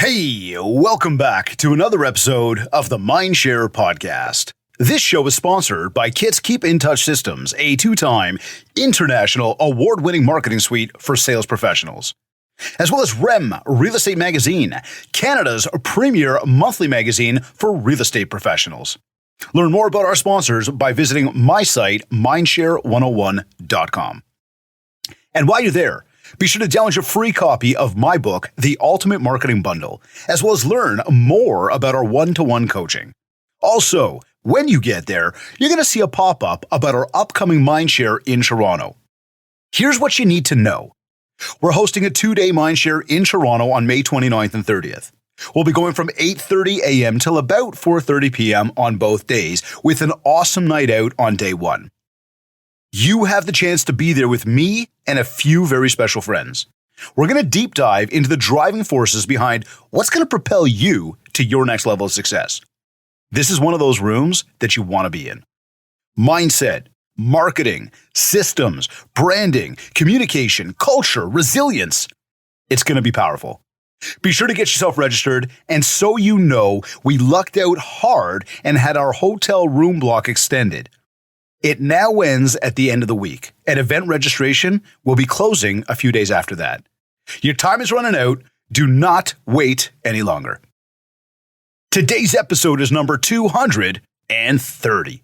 Hey, welcome back to another episode of the Mindshare Podcast. This show is sponsored by Kit's Keep in Touch Systems, a two-time international award-winning marketing suite for sales professionals, as well as REM Real Estate Magazine, Canada's premier monthly magazine for real estate professionals. Learn more about our sponsors by visiting my site, mindshare101.com. And while you're there, be sure to download your free copy of my book, The Ultimate Marketing Bundle, as well as learn more about our one-to-one coaching. Also, when you get there, you're going to see a pop-up about our upcoming Mindshare in Toronto. Here's what you need to know. We're hosting a 2-day Mindshare in Toronto on May 29th and 30th. We'll be going from 8:30 a.m. till about 4:30 p.m. on both days, with an awesome night out on day one. You have the chance to be there with me and a few very special friends. We're going to deep dive into the driving forces behind what's going to propel you to your next level of success. This is one of those rooms that you want to be in. Mindset, marketing, systems, branding, communication, culture, resilience. It's going to be powerful. Be sure to get yourself registered, and so you know, we lucked out hard and had our hotel room block extended. It now ends at the end of the week, and event registration will be closing a few days after that. Your time is running out. Do not wait any longer. Today's episode is number 230.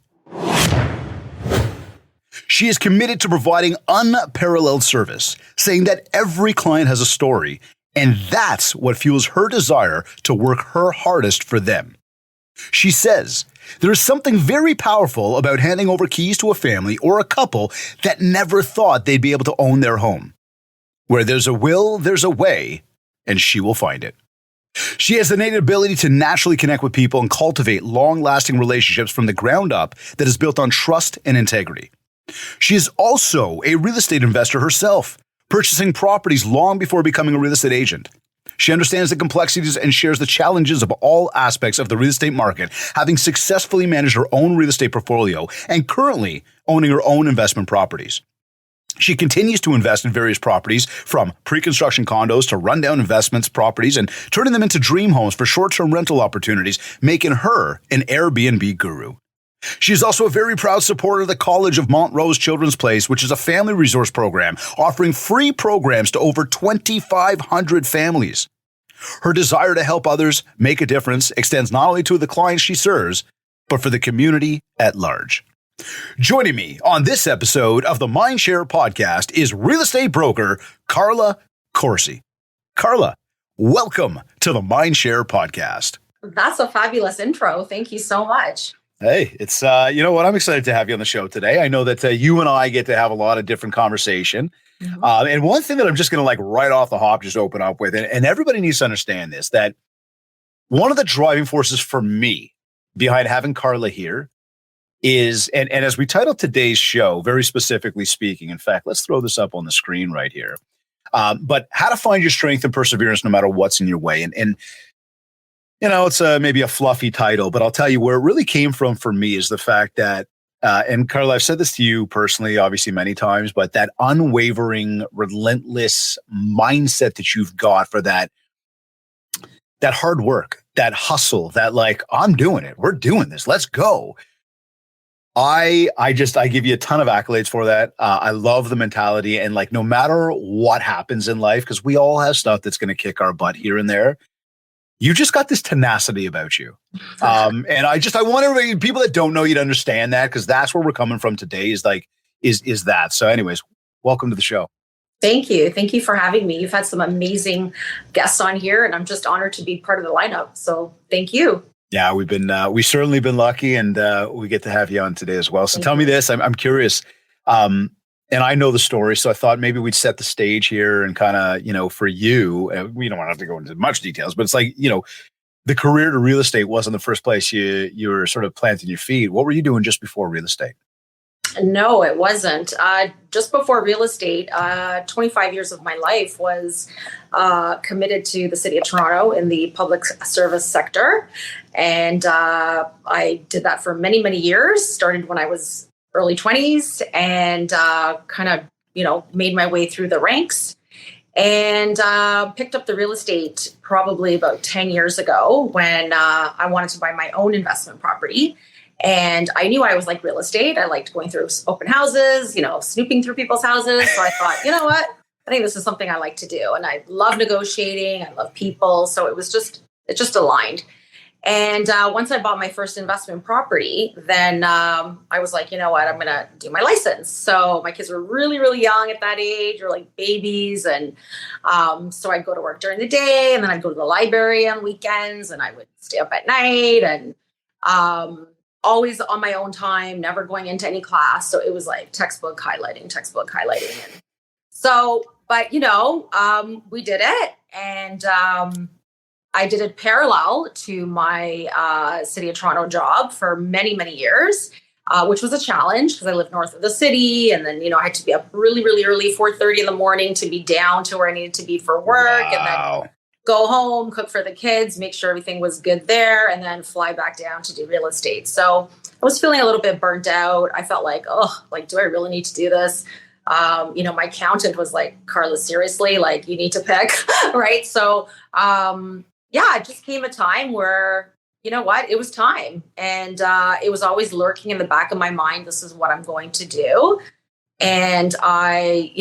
She is committed to providing unparalleled service, saying that every client has a story, and that's what fuels her desire to work her hardest for them. She says, there is something very powerful about handing over keys to a family or a couple that never thought they'd be able to own their home. Where there's a will, there's a way, and she will find it. She has the innate ability to naturally connect with people and cultivate long-lasting relationships from the ground up that is built on trust and integrity. She is also a real estate investor herself, purchasing properties long before becoming a real estate agent. She understands the complexities and shares the challenges of all aspects of the real estate market, having successfully managed her own real estate portfolio and currently owning her own investment properties. She continues to invest in various properties, from pre-construction condos to rundown investments properties, and turning them into dream homes for short-term rental opportunities, making her an Airbnb guru. She is also a very proud supporter of the College of Montrose Children's Place, which is a family resource program offering free programs to over 2,500 families. Her desire to help others make a difference extends not only to the clients she serves, but for the community at large. Joining me on this episode of the Mindshare Podcast is real estate broker Carla Corsi. Carla, welcome to the Mindshare Podcast. That's a fabulous intro. Thank you so much. Hey, it's, you know what? I'm excited to have you on the show today. I know that you and I get to have a lot of different conversation. Mm-hmm. And one thing that I'm just going to right off the hop, just open up with, and everybody needs to understand this, that one of the driving forces for me behind having Carla here is, and as we titled today's show, very specifically speaking, in fact, let's throw this up on the screen right here. But how to find your strength and perseverance no matter what's in your way. And you know, it's maybe a fluffy title, but I'll tell you where it really came from for me is the fact that, and Carla, I've said this to you personally, obviously many times, but that unwavering, relentless mindset that you've got for that hard work, that hustle, that I'm doing it. We're doing this. Let's go. I give you a ton of accolades for that. I love the mentality, and no matter what happens in life, because we all have stuff that's going to kick our butt here and there. You just got this tenacity about you. And I want everybody, people that don't know you to understand that, because that's where we're coming from today is that. So anyways, welcome to the show. Thank you. Thank you for having me. You've had some amazing guests on here, and I'm just honored to be part of the lineup. So thank you. Yeah, we've certainly been lucky, and we get to have you on today as well. So tell me this, I'm curious. And I know the story, so I thought maybe we'd set the stage here and kind of, for you, we don't have to go into much details, but it's the career to real estate wasn't the first place you were sort of planting your feet. What were you doing just before real estate? No, it wasn't. Just before real estate, 25 years of my life was committed to the city of Toronto in the public service sector. And I did that for many, many years, started when I was early 20s and kind of, made my way through the ranks. and picked up the real estate probably about 10 years ago when I wanted to buy my own investment property. And I knew I was like real estate. I liked going through open houses, snooping through people's houses. So I thought, you know what? I think this is something I like to do. And I love negotiating. I love people. So it just aligned. And once I bought my first investment property, then I was like, you know what, I'm going to do my license. So my kids were really, really young at that age, or like babies. And so I'd go to work during the day, and then I'd go to the library on weekends, and I would stay up at night, and always on my own time, never going into any class. So it was like textbook highlighting. And so, but we did it. And I did it parallel to my City of Toronto job for many, many years, which was a challenge because I live north of the city. And then, I had to be up really, really early, 4:30 in the morning to be down to where I needed to be for work. Wow. And then go home, cook for the kids, make sure everything was good there, and then fly back down to do real estate. So I was feeling a little bit burnt out. I felt like, do I really need to do this? My accountant was like, Carla, seriously, you need to pick, right? So, it just came a time where, it was time. And it was always lurking in the back of my mind, this is what I'm going to do. And I,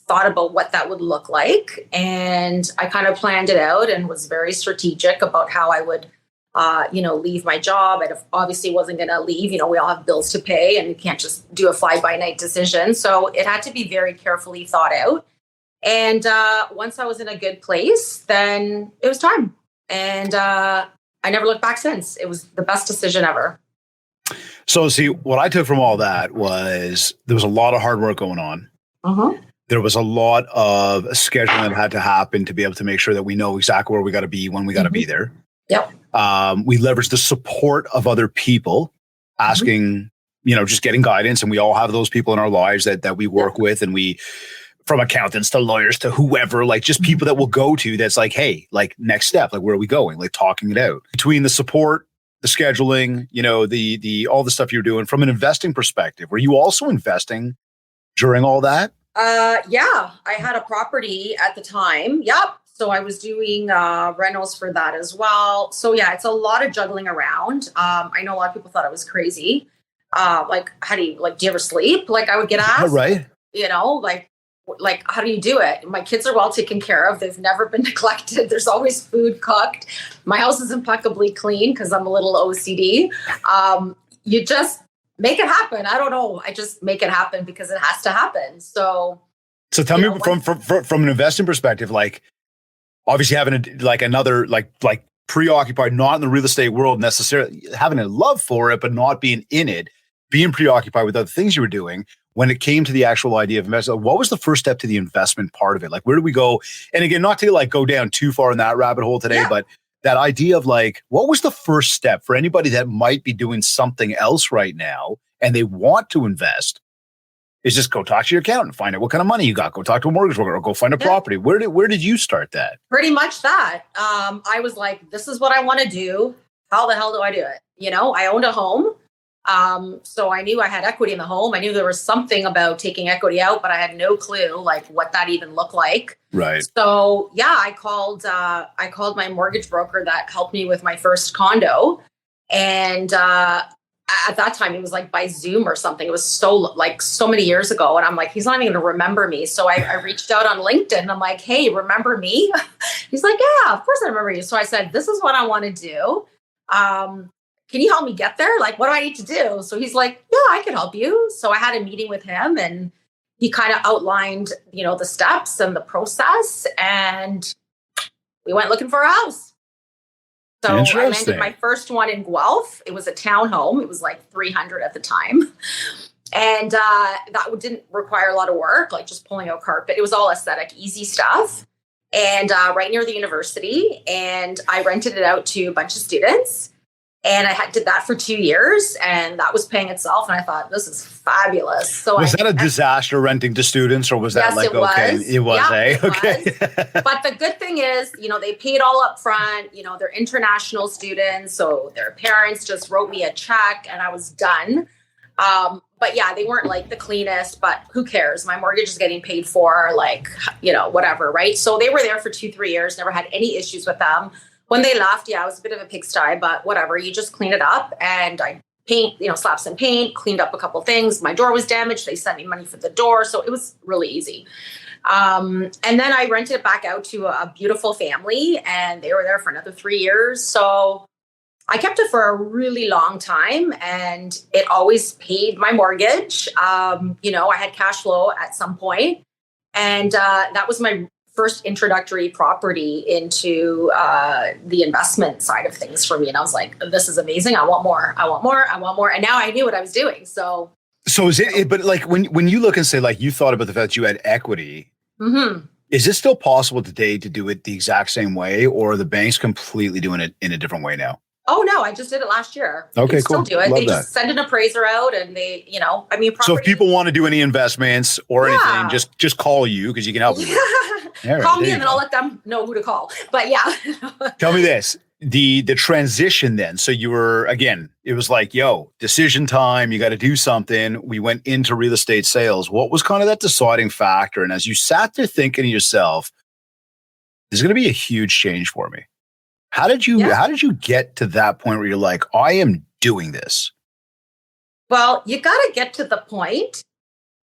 thought about what that would look like. And I kind of planned it out and was very strategic about how I would, leave my job. I obviously wasn't going to leave. We all have bills to pay, and you can't just do a fly-by-night decision. So it had to be very carefully thought out. And once I was in a good place, then it was time. And I never looked back since. It was the best decision ever. So see, what I took from all that was there was a lot of hard work going on. Uh-huh. There was a lot of scheduling that had to happen to be able to make sure that we know exactly where we got to be when we got to be there. Yep. We leveraged the support of other people asking, just getting guidance. And we all have those people in our lives that we work with, and we, from accountants to lawyers to whoever, just people that we'll go to that's like, hey, next step, where are we going? Talking it out. Between the support, the scheduling, the all the stuff you're doing from an investing perspective, were you also investing during all that? I had a property at the time. Yep. So I was doing rentals for that as well. So yeah, it's a lot of juggling around. I know a lot of people thought I was crazy. How do you, do you ever sleep? I would get asked, right. How do you do it? My kids are well taken care of. They've never been neglected. There's always food cooked. My house is impeccably clean because I'm a little OCD. You just make it happen. I don't know. I just make it happen because it has to happen. So tell me from an investing perspective, obviously having another preoccupied, not in the real estate world necessarily, having a love for it, but not being in it, being preoccupied with other things you were doing. When it came to the actual idea of investment, what was the first step to the investment part of it? Where did we go? And again, not to go down too far in that rabbit hole today, but that idea of what was the first step for anybody that might be doing something else right now and they want to invest? Is just go talk to your accountant, find out what kind of money you got, go talk to a mortgage broker, or go find a property. Where did you start that? Pretty much that. I was like, this is what I want to do. How the hell do I do it? I owned a home. So I knew I had equity in the home. I knew there was something about taking equity out, but I had no clue what that even looked like. Right. So yeah, I called my mortgage broker that helped me with my first condo. And, at that time, it was by Zoom or something. It was so many years ago. And I'm like, he's not even going to remember me. So I reached out on LinkedIn and I'm like, hey, remember me? He's like, yeah, of course I remember you. So I said, this is what I want to do. Can you help me get there? What do I need to do? So he's like, yeah, I can help you. So I had a meeting with him and he kind of outlined, the steps and the process. And we went looking for a house. So I landed my first one in Guelph. It was a townhome. It was 300 at the time. And that didn't require a lot of work, just pulling out carpet. It was all aesthetic, easy stuff. And right near the university. And I rented it out to a bunch of students. And I did that for 2 years, and that was paying itself. And I thought, this is fabulous. So was that a disaster renting to students, or was that it okay? Was. It was, It okay. Was. But the good thing is, they paid all up front. They're international students, so their parents just wrote me a check, and I was done. But but yeah, they weren't like the cleanest, but who cares? My mortgage is getting paid for, like, whatever, right? So they were there for 2-3 years, never had any issues with them. When they left, yeah, it was a bit of a pigsty, but whatever. You just clean it up, and I slap some paint, cleaned up a couple things. My door was damaged. They sent me money for the door. So it was really easy. And then I rented it back out to a beautiful family, and they were there for another 3 years. So I kept it for a really long time, and it always paid my mortgage. I had cash flow at some point, and that was my first introductory property into the investment side of things for me. And I was like, this is amazing. I want more. I want more. I want more. And now I knew what I was doing. So is it, but like when you look and say, like, you thought about the fact that you had equity, is it still possible today to do it the exact same way, or are the banks completely doing it in a different way now? Oh, no, I just did it last year. Okay, cool. Still do it. Love they that. Just send an appraiser out, and they, property. So if people want to do any investments or anything, just call you, because you can help them. Right, call me, and then I'll let them know who to call. But yeah. Tell me this, the transition then. So you were, again, it was like, decision time, you got to do something. We went into real estate sales. What was kind of that deciding factor? And as you sat there thinking to yourself, there's going to be a huge change for me. How did you get to that point where you're like, I am doing this? Well, you got to get to the point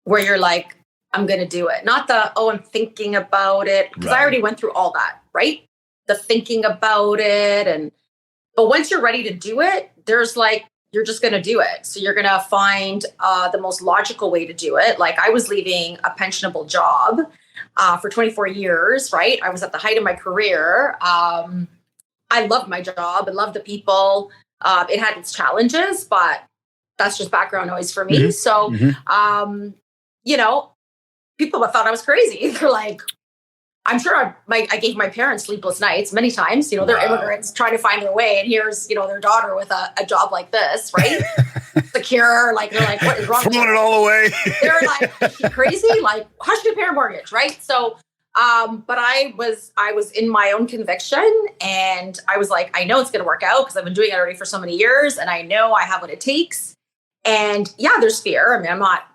where you're like, I'm going to do it. Not I'm thinking about it. Because I already went through all that, right? The thinking about it. But once you're ready to do it, there's like, you're just going to do it. So you're going to find the most logical way to do it. Like, I was leaving a pensionable job for 24 years, right? I was at the height of my career. I loved my job and loved the people. It had its challenges, but that's just background noise for me. So, people thought I was crazy. They're like, I'm sure I gave my parents sleepless nights many times. They're immigrants trying to find their way. And here's, their daughter with a job like this, right? Secure. Like, they're like, what is wrong with you? Throwing it all away. They're like, is she crazy? Like, how should you pay her mortgage, right? So, but I was in my own conviction, and I was like, I know it's going to work out because I've been doing it already for so many years, and I know I have what it takes. And yeah, there's fear. I mean, I'm not,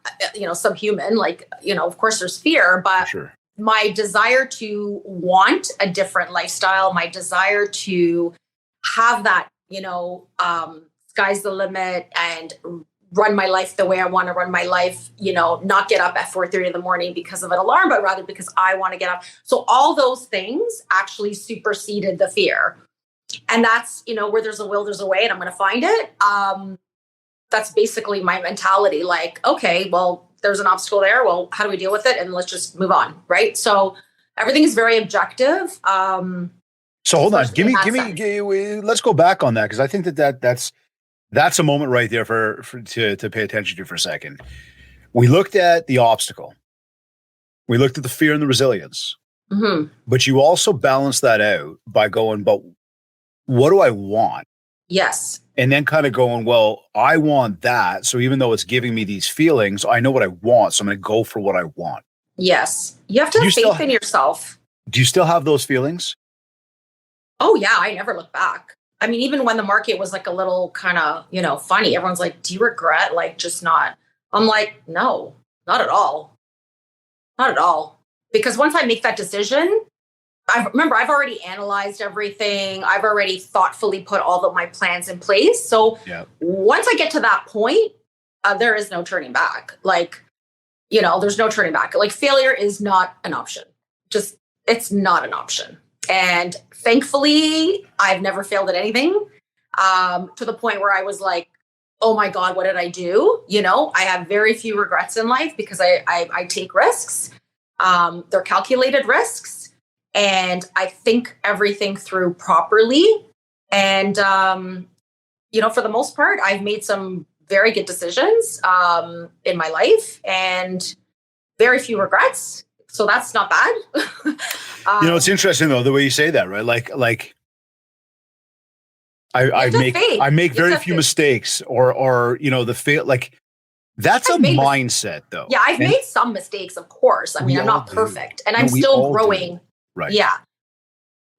subhuman, like, of course there's fear, but sure. My desire to want a different lifestyle, my desire to have that, sky's the limit, and run my life the way I want to run my life, not get up at 4:30 in the morning because of an alarm, but rather because I want to get up. So all those things actually superseded the fear. And that's, where there's a will, there's a way, and I'm going to find it. That's basically my mentality. Like, okay, well, there's an obstacle there. Well, how do we deal with it? And let's just move on. Right. So everything is very objective. So hold on, give me, let's go back on that. Cause I think that's a moment right there to pay attention to for a second. We looked at the obstacle. We looked at the fear and the resilience, but you also balance that out by going, but what do I want? Yes. And then kind of going, well, I want that. So even though it's giving me these feelings, I know what I want. So I'm going to go for what I want. Yes. You have to have faith in yourself. Do you still have those feelings? Oh, yeah. I never look back. I mean, even when the market was like a little kind of, funny, everyone's like, do you regret just not? I'm like, no, not at all. Not at all. Because once I make that decision, I've already analyzed everything. I've already thoughtfully put all of my plans in place. So once I get to that point, there is no turning back. Like, there's no turning back. Like, failure is not an option. It's not an option. And thankfully, I've never failed at anything to the point where I was like, oh my God, what did I do? I have very few regrets in life because I take risks. They're calculated risks. And I think everything through properly. And, for the most part, I've made some very good decisions in my life and very few regrets. So that's not bad. It's interesting though, the way you say that, right? Like I make very few mistakes or the fail, like that's a mindset though. Yeah. I've made some mistakes, of course. I mean, I'm not perfect and I'm still growing. Right. Yeah.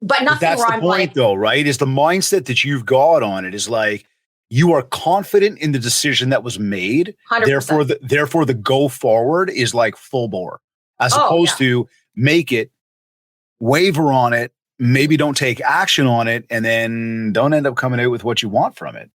But nothing that's where the I'm point like, though, right? Is the mindset that you've got on it is like, you are confident in the decision that was made. 100%. Therefore the go forward is like full bore, as opposed to make it, waver on it, maybe don't take action on it, and then don't end up coming out with what you want from it.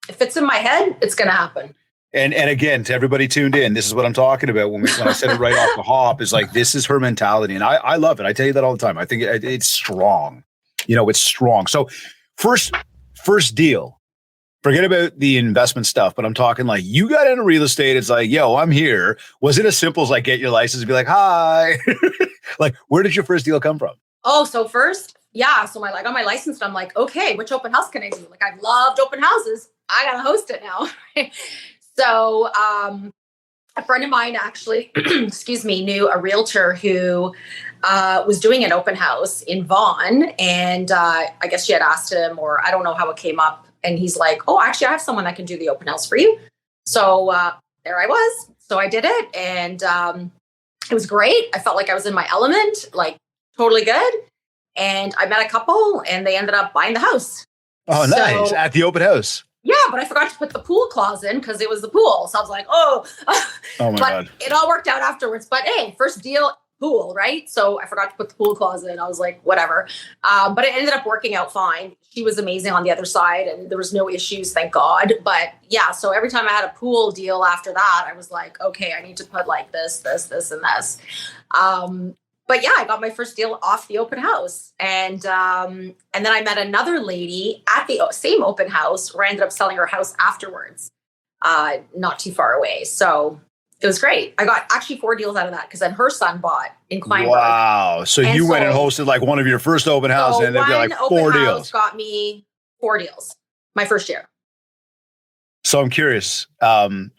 If it's in my head, it's going to happen. And again, to everybody tuned in, this is what I'm talking about when I said it right off the hop, is like, this is her mentality. And I love it. I tell you that all the time. I think it's strong. It's strong. So first deal, forget about the investment stuff, but I'm talking like, you got into real estate. It's like, yo, I'm here. Was it as simple as like, get your license and be like, hi? Like, where did your first deal come from? Oh, so first, yeah. So I got my license and I'm like, okay, which open house can I do? Like, I've loved open houses. I got to host it now. So a friend of mine actually, knew a realtor who was doing an open house in Vaughan. And I guess she had asked him, or I don't know how it came up. And he's like, oh, actually, I have someone that can do the open house for you. So there I was. So I did it. And it was great. I felt like I was in my element, like totally good. And I met a couple and they ended up buying the house. Oh, nice. At the open house. Yeah, but I forgot to put the pool clause in because it was the pool. So I was like, oh my God. It all worked out afterwards. But hey, first deal, pool, right? So I forgot to put the pool clause in. I was like, whatever. But it ended up working out fine. She was amazing on the other side and there was no issues, thank God. But yeah, so every time I had a pool deal after that, I was like, okay, I need to put like this, and this. But yeah, I got my first deal off the open house. And then I met another lady at the same open house where I ended up selling her house afterwards, not too far away. So it was great. I got actually 4 deals out of that because then her son bought in Kleinburg. Wow. So you went and hosted like one of your first open houses and they'd be like 4 deals. Got me 4 deals my first year. So I'm curious. I'm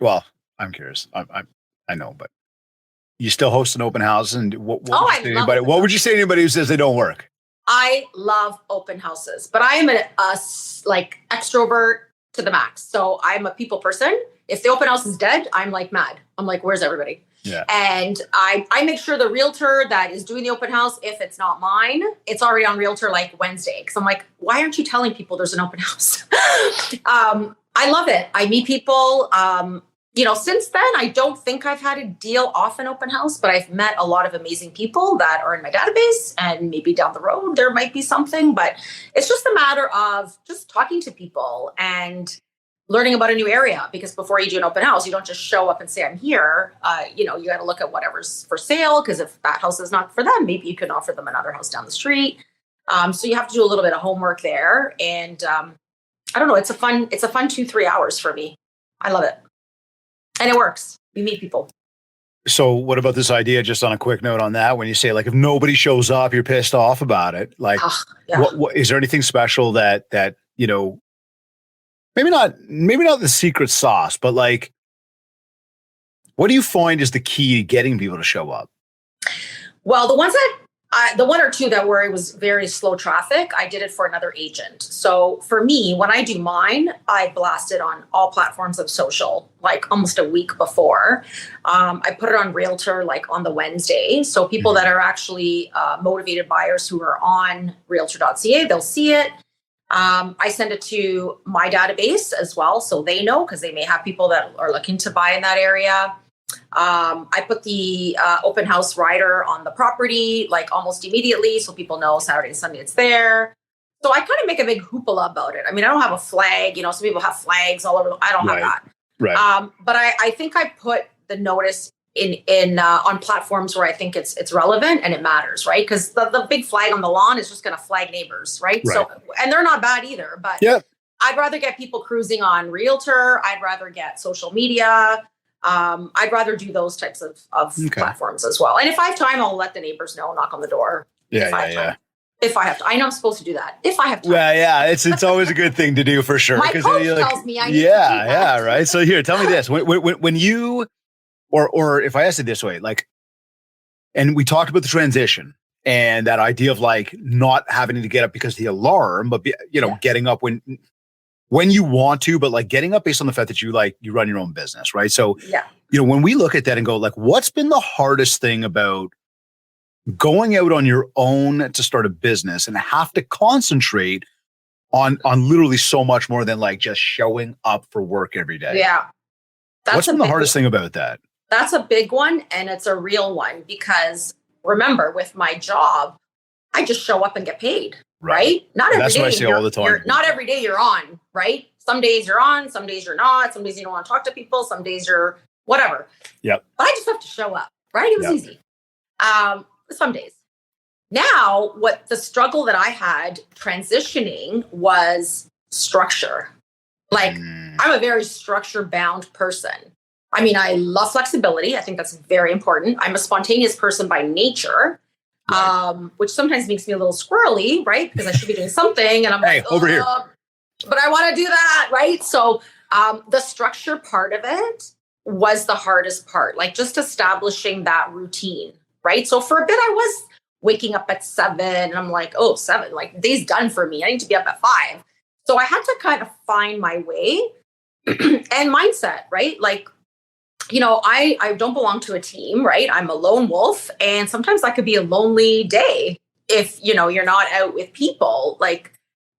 curious. I know, but you still host an open house, and what would you say to anybody who says they don't work? I love open houses, but I am a extrovert to the max. So I'm a people person. If the open house is dead, I'm like mad. I'm like, where's everybody? Yeah. And I make sure the realtor that is doing the open house, if it's not mine, it's already on Realtor like Wednesday. Cause I'm like, why aren't you telling people there's an open house? I love it. I meet people. Since then, I don't think I've had a deal off an open house, but I've met a lot of amazing people that are in my database, and maybe down the road there might be something, but it's just a matter of just talking to people and learning about a new area, because before you do an open house, you don't just show up and say, I'm here. You got to look at whatever's for sale, because if that house is not for them, maybe you can offer them another house down the street. So you have to do a little bit of homework there. And I don't know, it's a fun 2-3 hours for me. I love it. And it works. You meet people. So what about this idea, just on a quick note on that, when you say like, if nobody shows up, you're pissed off about it. Like, what is there anything special that, maybe not the secret sauce, but like, what do you find is the key to getting people to show up? Well, the one or two that were, it was very slow traffic, I did it for another agent. So for me, when I do mine, I blast it on all platforms of social, like almost a week before. I put it on Realtor like on the Wednesday. So people that are actually motivated buyers who are on realtor.ca, they'll see it. I send it to my database as well, so they know, because they may have people that are looking to buy in that area. I put the open house rider on the property like almost immediately, so people know Saturday and Sunday it's there. So I kind of make a big hoopla about it. I mean, I don't have a flag, some people have flags all over. I don't have that. Right. But I think I put the notice in on platforms where I think it's relevant and it matters, right? Because the big flag on the lawn is just going to flag neighbors, right? So, and they're not bad either, but I'd rather get people cruising on Realtor. I'd rather get social media. I'd rather do those types of platforms as well. And if I have time, I'll let the neighbors know, knock on the door. If I have to. I know I'm supposed to do that. If I have time. Well, yeah, it's always a good thing to do for sure. My coach tells me I need to do that. Yeah, right. So here, tell me this. When you, or if I ask it this way, like, and we talked about the transition and that idea of like not having to get up because of the alarm, but getting up when you want to, but like getting up based on the fact that you run your own business, right? So, when we look at that and go like, what's been the hardest thing about going out on your own to start a business and have to concentrate on literally so much more than like just showing up for work every day. Yeah. What's been the hardest thing about that? That's a big one, and it's a real one, because remember, with my job, I just show up and get paid, right? Not every day. That's what I say all the time. Not every day you're on, right? Some days you're on, some days you're not. Some days you don't want to talk to people. Some days you're whatever. Yep. But I just have to show up, right? It was easy. Some days. Now, what the struggle that I had transitioning was structure. Like, I'm a very structure-bound person. I mean, I love flexibility. I think that's very important. I'm a spontaneous person by nature, which sometimes makes me a little squirrely, right? Because I should be doing something, and I'm like, over here. But I want to do that, right? So the structure part of it was the hardest part, like just establishing that routine, right? So for a bit, I was waking up at 7, and I'm like, 7, like day's done for me. I need to be up at 5. So I had to kind of find my way and mindset, right? Like, you know, I don't belong to a team, right? I'm a lone wolf. And sometimes that could be a lonely day if, you know, you're not out with people, like,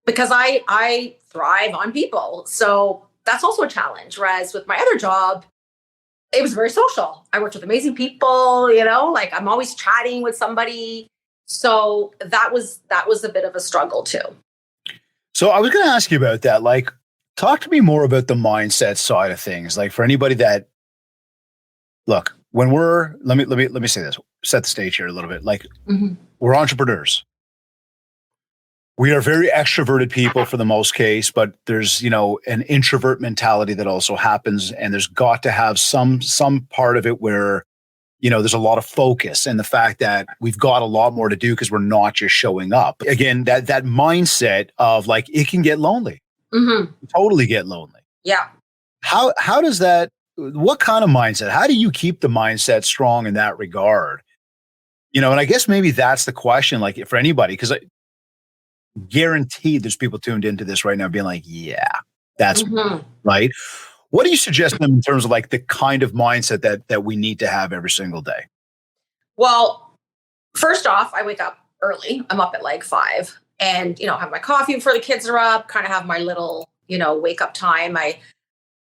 because I thrive on people. So that's also a challenge. Whereas with my other job, it was very social. I worked with amazing people, you know, like I'm always chatting with somebody. So that was a bit of a struggle too. So I was going to ask you about that. Like, talk to me more about the mindset side of things. Like for anybody that, look, when let me say this, set the stage here a little bit. Like we're entrepreneurs. We are very extroverted people for the most case, but there's, you know, an introvert mentality that also happens. And there's got to have some part of it where, you know, there's a lot of focus, and the fact that we've got a lot more to do because we're not just showing up. Again, that mindset of like, it can get lonely. Totally get lonely. Yeah. How does that, what kind of mindset, how do you keep the mindset strong in that regard? You know, and I guess maybe that's the question, like for anybody, because I guaranteed there's people tuned into this right now being like, yeah, that's right. What do you suggest them in terms of like the kind of mindset that we need to have every single day? Well, first off, I wake up early. I'm up at like 5, and, you know, have my coffee before the kids are up, kind of have my little, you know, wake up time.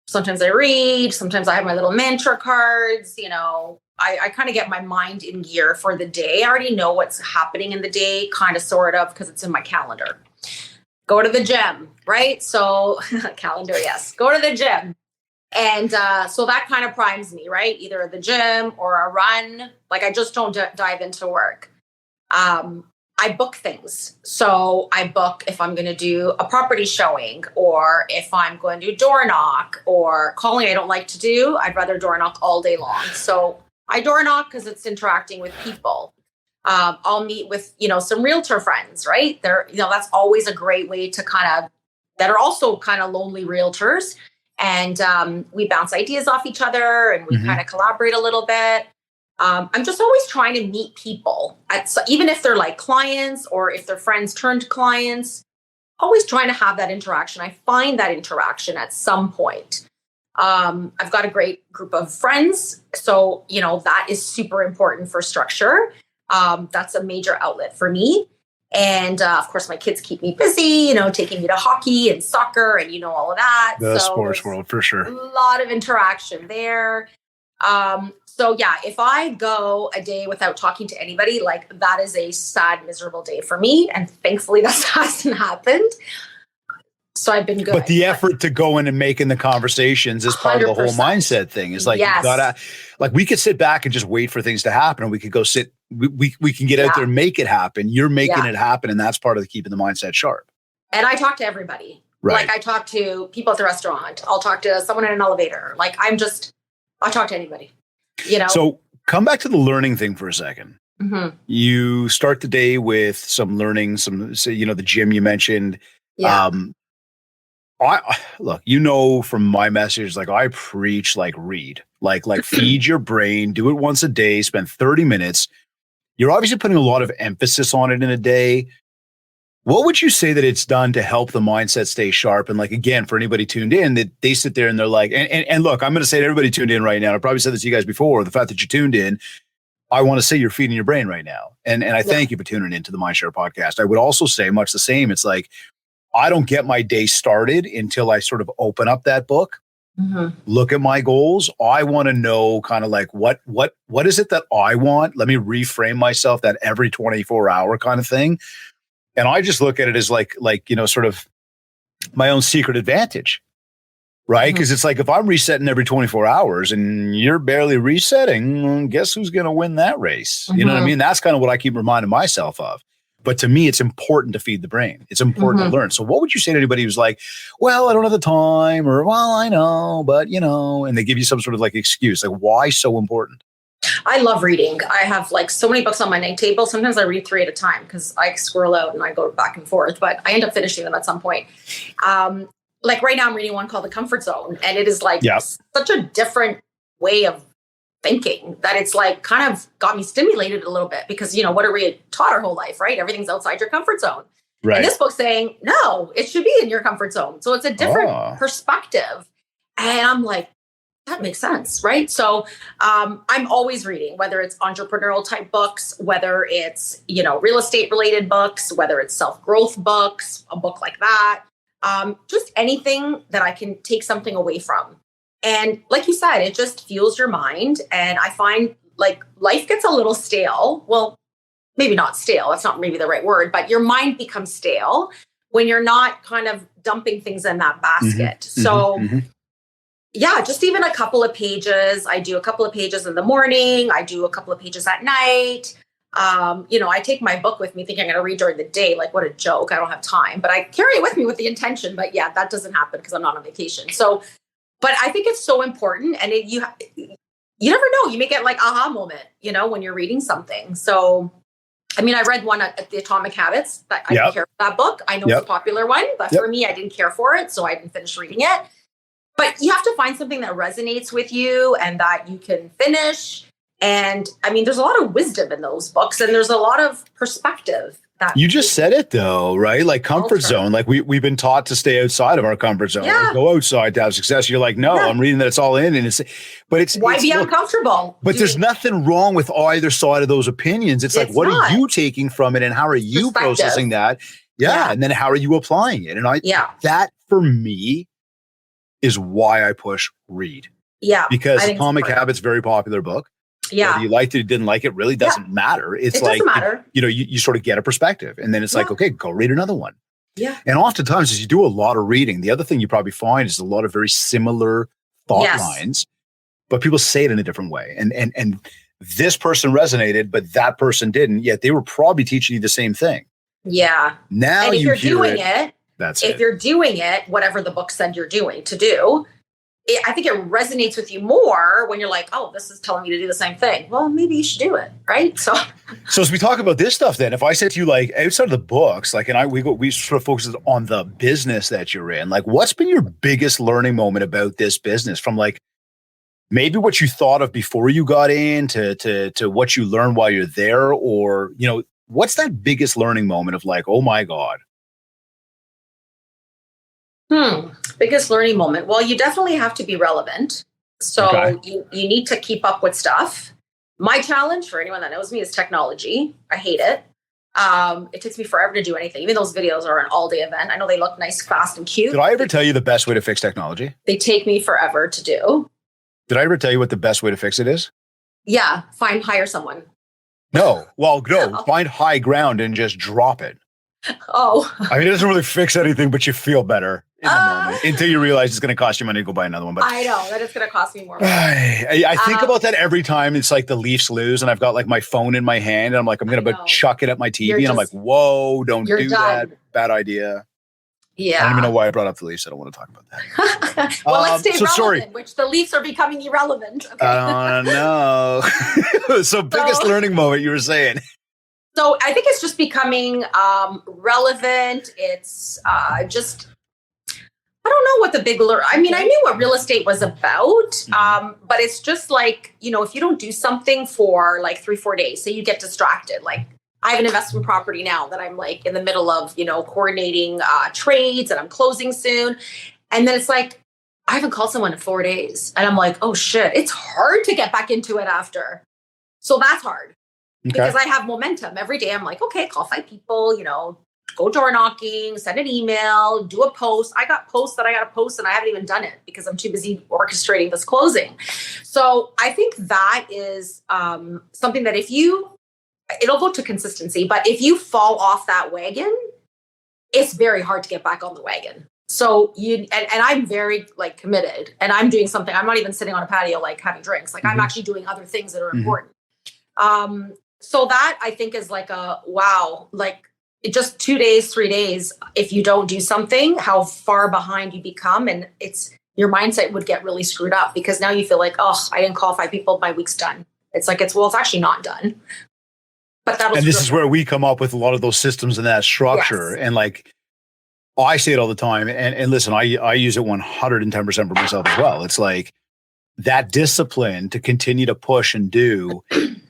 Sometimes I read, sometimes I have my little mantra cards, you know, I kind of get my mind in gear for the day. I already know what's happening in the day, kind of, sort of, because it's in my calendar. Go to the gym, right? So calendar, yes. Go to the gym. And so that kind of primes me, right? Either the gym or a run. Like I just don't dive into work. I book things. So I book if I'm going to do a property showing, or if I'm going to door knock, or calling I don't like to do. I'd rather door knock all day long. So I door knock because it's interacting with people. I'll meet with, you know, some realtor friends, right? They're, you know, that's always a great way to kind of, that are also kind of lonely realtors. And we bounce ideas off each other, and we kind of collaborate a little bit. I'm just always trying to meet people, even if they're like clients or if their friends turn to clients, always trying to have that interaction. I find that interaction at some point. I've got a great group of friends. So, you know, that is super important for structure. That's a major outlet for me. And of course, my kids keep me busy, you know, taking me to hockey and soccer and, you know, all of that. The sports world, for sure. A lot of interaction there. So yeah, if I go a day without talking to anybody, like that is a sad, miserable day for me. And thankfully that hasn't happened. So I've been good. But the effort to go in and making the conversations is part of the whole mindset thing. Is like, you gotta, like, we could sit back and just wait for things to happen, and we could go sit, we can get out there and make it happen. You're making it happen. And that's part of keeping the mindset sharp. And I talk to everybody. Right. Like I talk to people at the restaurant. I'll talk to someone in an elevator. Like I talk to anybody, you know? So come back to the learning thing for a second. You start the day with some learning, you know, the gym you mentioned. Yeah. Look, you know, from my message, like I preach, like read, like feed your brain, do it once a day, spend 30 minutes. You're obviously putting a lot of emphasis on it in a day. What would you say that it's done to help the mindset stay sharp? And like, again, for anybody tuned in, that they sit there and they're like, and look, I'm going to say to everybody tuned in right now, I probably said this to you guys before, the fact that you tuned in, I want to say you're feeding your brain right now. And I thank you for tuning into the Mindshare podcast. I would also say much the same. It's like, I don't get my day started until I sort of open up that book, look at my goals. I want to know kind of like what is it that I want? Let me reframe myself, that every 24-hour kind of thing. And I just look at it as like, sort of my own secret advantage, right? Because it's like, if I'm resetting every 24 hours and you're barely resetting, guess who's going to win that race? You know what I mean? That's kind of what I keep reminding myself of. But to me, it's important to feed the brain. It's important to learn. So what would you say to anybody who's like, well, I don't have the time, or, well, I know, but, and they give you some sort of like excuse, like, why so important? I love reading. I have like so many books on my night table. Sometimes I read 3 at a time because I squirrel out and I go back and forth, but I end up finishing them at some point. Like right now I'm reading one called The Comfort Zone, and it is like such a different way of thinking that it's like kind of got me stimulated a little bit because, what are we taught our whole life, right? Everything's outside your comfort zone. Right. And this book's saying, no, it should be in your comfort zone. So it's a different perspective. And I'm like, that makes sense, right? So I'm always reading, whether it's entrepreneurial type books, whether it's, real estate related books, whether it's self-growth books, a book like that, just anything that I can take something away from. And like you said, it just fuels your mind. And I find like life gets a little stale. Well, maybe not stale. That's not maybe the right word, but your mind becomes stale when you're not kind of dumping things in that basket. Yeah, just even a couple of pages. I do a couple of pages in the morning. I do a couple of pages at night. I take my book with me thinking I'm going to read during the day. Like, what a joke. I don't have time, but I carry it with me with the intention. But yeah, that doesn't happen because I'm not on vacation. So, but I think it's so important. And you never know. You may get like aha moment, when you're reading something. So, I mean, I read one at the Atomic Habits. But I didn't care for that book. I know it's a popular one, but for me, I didn't care for it. So I didn't finish reading it. But you have to find something that resonates with you and that you can finish. And I mean, there's a lot of wisdom in those books and there's a lot of perspective. That you just said it though, right? Like comfort zone. Like we've been taught to stay outside of our comfort zone. Like, go outside to have success. You're like, no, I'm reading that it's all in. And it's why be uncomfortable? But there's nothing wrong with either side of those opinions. It's like, what are you taking from it and how are you processing that? Yeah. And then how are you applying it? And that for me is why I push read. Yeah. Because Atomic Habits, very popular book. Yeah. Whether you liked it or didn't like it really doesn't matter. It doesn't matter. You sort of get a perspective and then it's like, okay, go read another one. Yeah. And oftentimes as you do a lot of reading, the other thing you probably find is a lot of very similar thought lines, but people say it in a different way. And this person resonated, but that person didn't, yet they were probably teaching you the same thing. Yeah. Now and if you're doing it, if you're doing it, whatever the book said you're doing to do, I think it resonates with you more when you're like, oh, this is telling me to do the same thing. Well, maybe you should do it. Right. So as we talk about this stuff, then if I said to you, like outside of the books, like, and we sort of focus on the business that you're in, like what's been your biggest learning moment about this business from like maybe what you thought of before you got in to what you learned while you're there? Or, what's that biggest learning moment of like, oh my God? Biggest learning moment. Well, you definitely have to be relevant. So you need to keep up with stuff. My challenge for anyone that knows me is technology. I hate it. It takes me forever to do anything. Even those videos are an all-day event. I know they look nice, fast, and cute. Did I ever tell you the best way to fix technology? They take me forever to do. Did I ever tell you what the best way to fix it is? Yeah. Hire someone. No. Well, no. Find high ground and just drop it. Oh. I mean, it doesn't really fix anything, but you feel better in the moment until you realize it's going to cost you money to go buy another one. But I know that it's going to cost me more money. I think about that every time it's like the Leafs lose and I've got like my phone in my hand and I'm like, I'm going to chuck it at my TV and I'm like, whoa, don't do that. Bad idea. Yeah. I don't even know why I brought up the Leafs. I don't want to talk about that. Well, let's stay relevant, which the Leafs are becoming irrelevant. Okay. No. So biggest learning moment you were saying. So I think it's just becoming relevant. It's just, I don't know what the big I mean, I knew what real estate was about, but it's just like, if you don't do something for like 3-4 days, say you get distracted, like I have an investment property now that I'm like in the middle of, coordinating trades and I'm closing soon. And then it's like, I haven't called someone in 4 days. And I'm like, oh shit, it's hard to get back into it after. So that's hard. Okay. Because I have momentum every day. I'm like, okay, call 5 people, go door knocking, send an email, do a post. I got posts that I got to post and I haven't even done it because I'm too busy orchestrating this closing. So I think that is something that it'll go to consistency, but if you fall off that wagon, it's very hard to get back on the wagon. So and I'm very like committed and I'm doing something. I'm not even sitting on a patio, like having drinks. Like I'm actually doing other things that are important. So that I think is like wow, like it just 2 days, 3 days. If you don't do something, how far behind you become. And your mindset would get really screwed up because now you feel like, oh, I didn't call 5 people. My week's done. It's like, it's actually not done. But and this is where we come up with a lot of those systems and that structure. Yes. And like, I say it all the time. And listen, I use it 110% for myself as well. It's like that discipline to continue to push and do.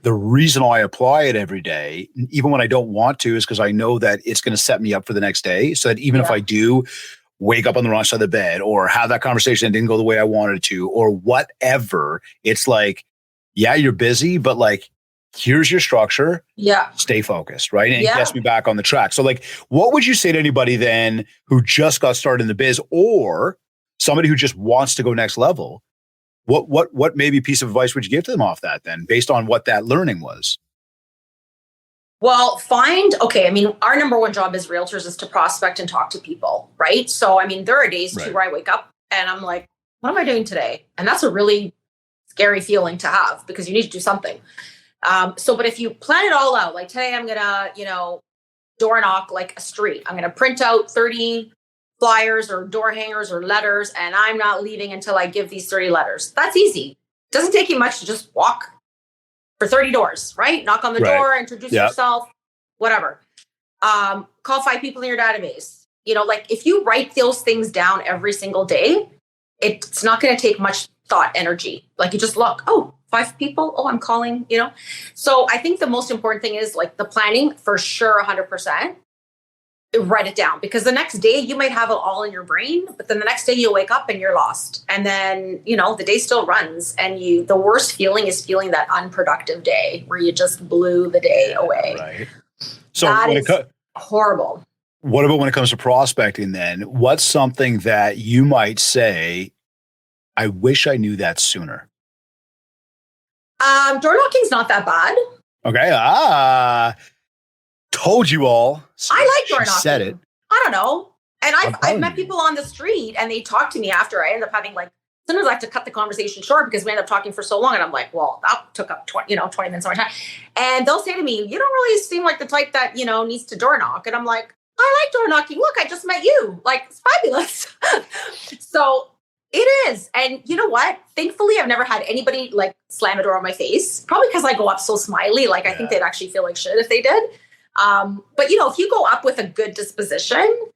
The reason I apply it every day, even when I don't want to, is because I know that it's going to set me up for the next day. So that even if I do wake up on the wrong side of the bed or have that conversation that didn't go the way I wanted it to or whatever, it's like, yeah, you're busy, but like, here's your structure. Yeah. Stay focused, right? And it gets me back on the track. So like, what would you say to anybody then who just got started in the biz or somebody who just wants to go next level? What maybe piece of advice would you give to them off that then, based on what that learning was? Well, our number one job as realtors is to prospect and talk to people, right? So, I mean, there are days too where I wake up and I'm like, what am I doing today? And that's a really scary feeling to have because you need to do something. But if you plan it all out, like today I'm going to, door knock like a street. I'm going to print out 30 flyers or door hangers or letters, and I'm not leaving until I give these 30 letters. That's easy. It doesn't take you much to just walk for 30 doors, right? Knock on the door, introduce yourself, whatever. Call 5 people in your database. Like if you write those things down every single day, it's not going to take much thought energy. Like you just look, 5 people. I'm calling, So I think the most important thing is like the planning for sure, 100%. Write it down because the next day you might have it all in your brain, but then the next day you wake up and you're lost. And then, the day still runs and the worst feeling is feeling that unproductive day where you just blew the day away. Right. So that is horrible. What about when it comes to prospecting then? What's something that you might say, I wish I knew that sooner? Door knocking's not that bad. Okay. Told you all. I like door knocking. Said it. I don't know. And I've met people on the street and they talk to me after. I end up having sometimes I have to cut the conversation short because we end up talking for so long. And I'm like, well, that took up 20 minutes of my time. And they'll say to me, you don't really seem like the type that, needs to door knock. And I'm like, I like door knocking. Look, I just met you. Like, it's fabulous. So it is. And you know what? Thankfully, I've never had anybody slam a door on my face. Probably because I go up so smiley. I think they'd actually feel like shit if they did. But if you go up with a good disposition,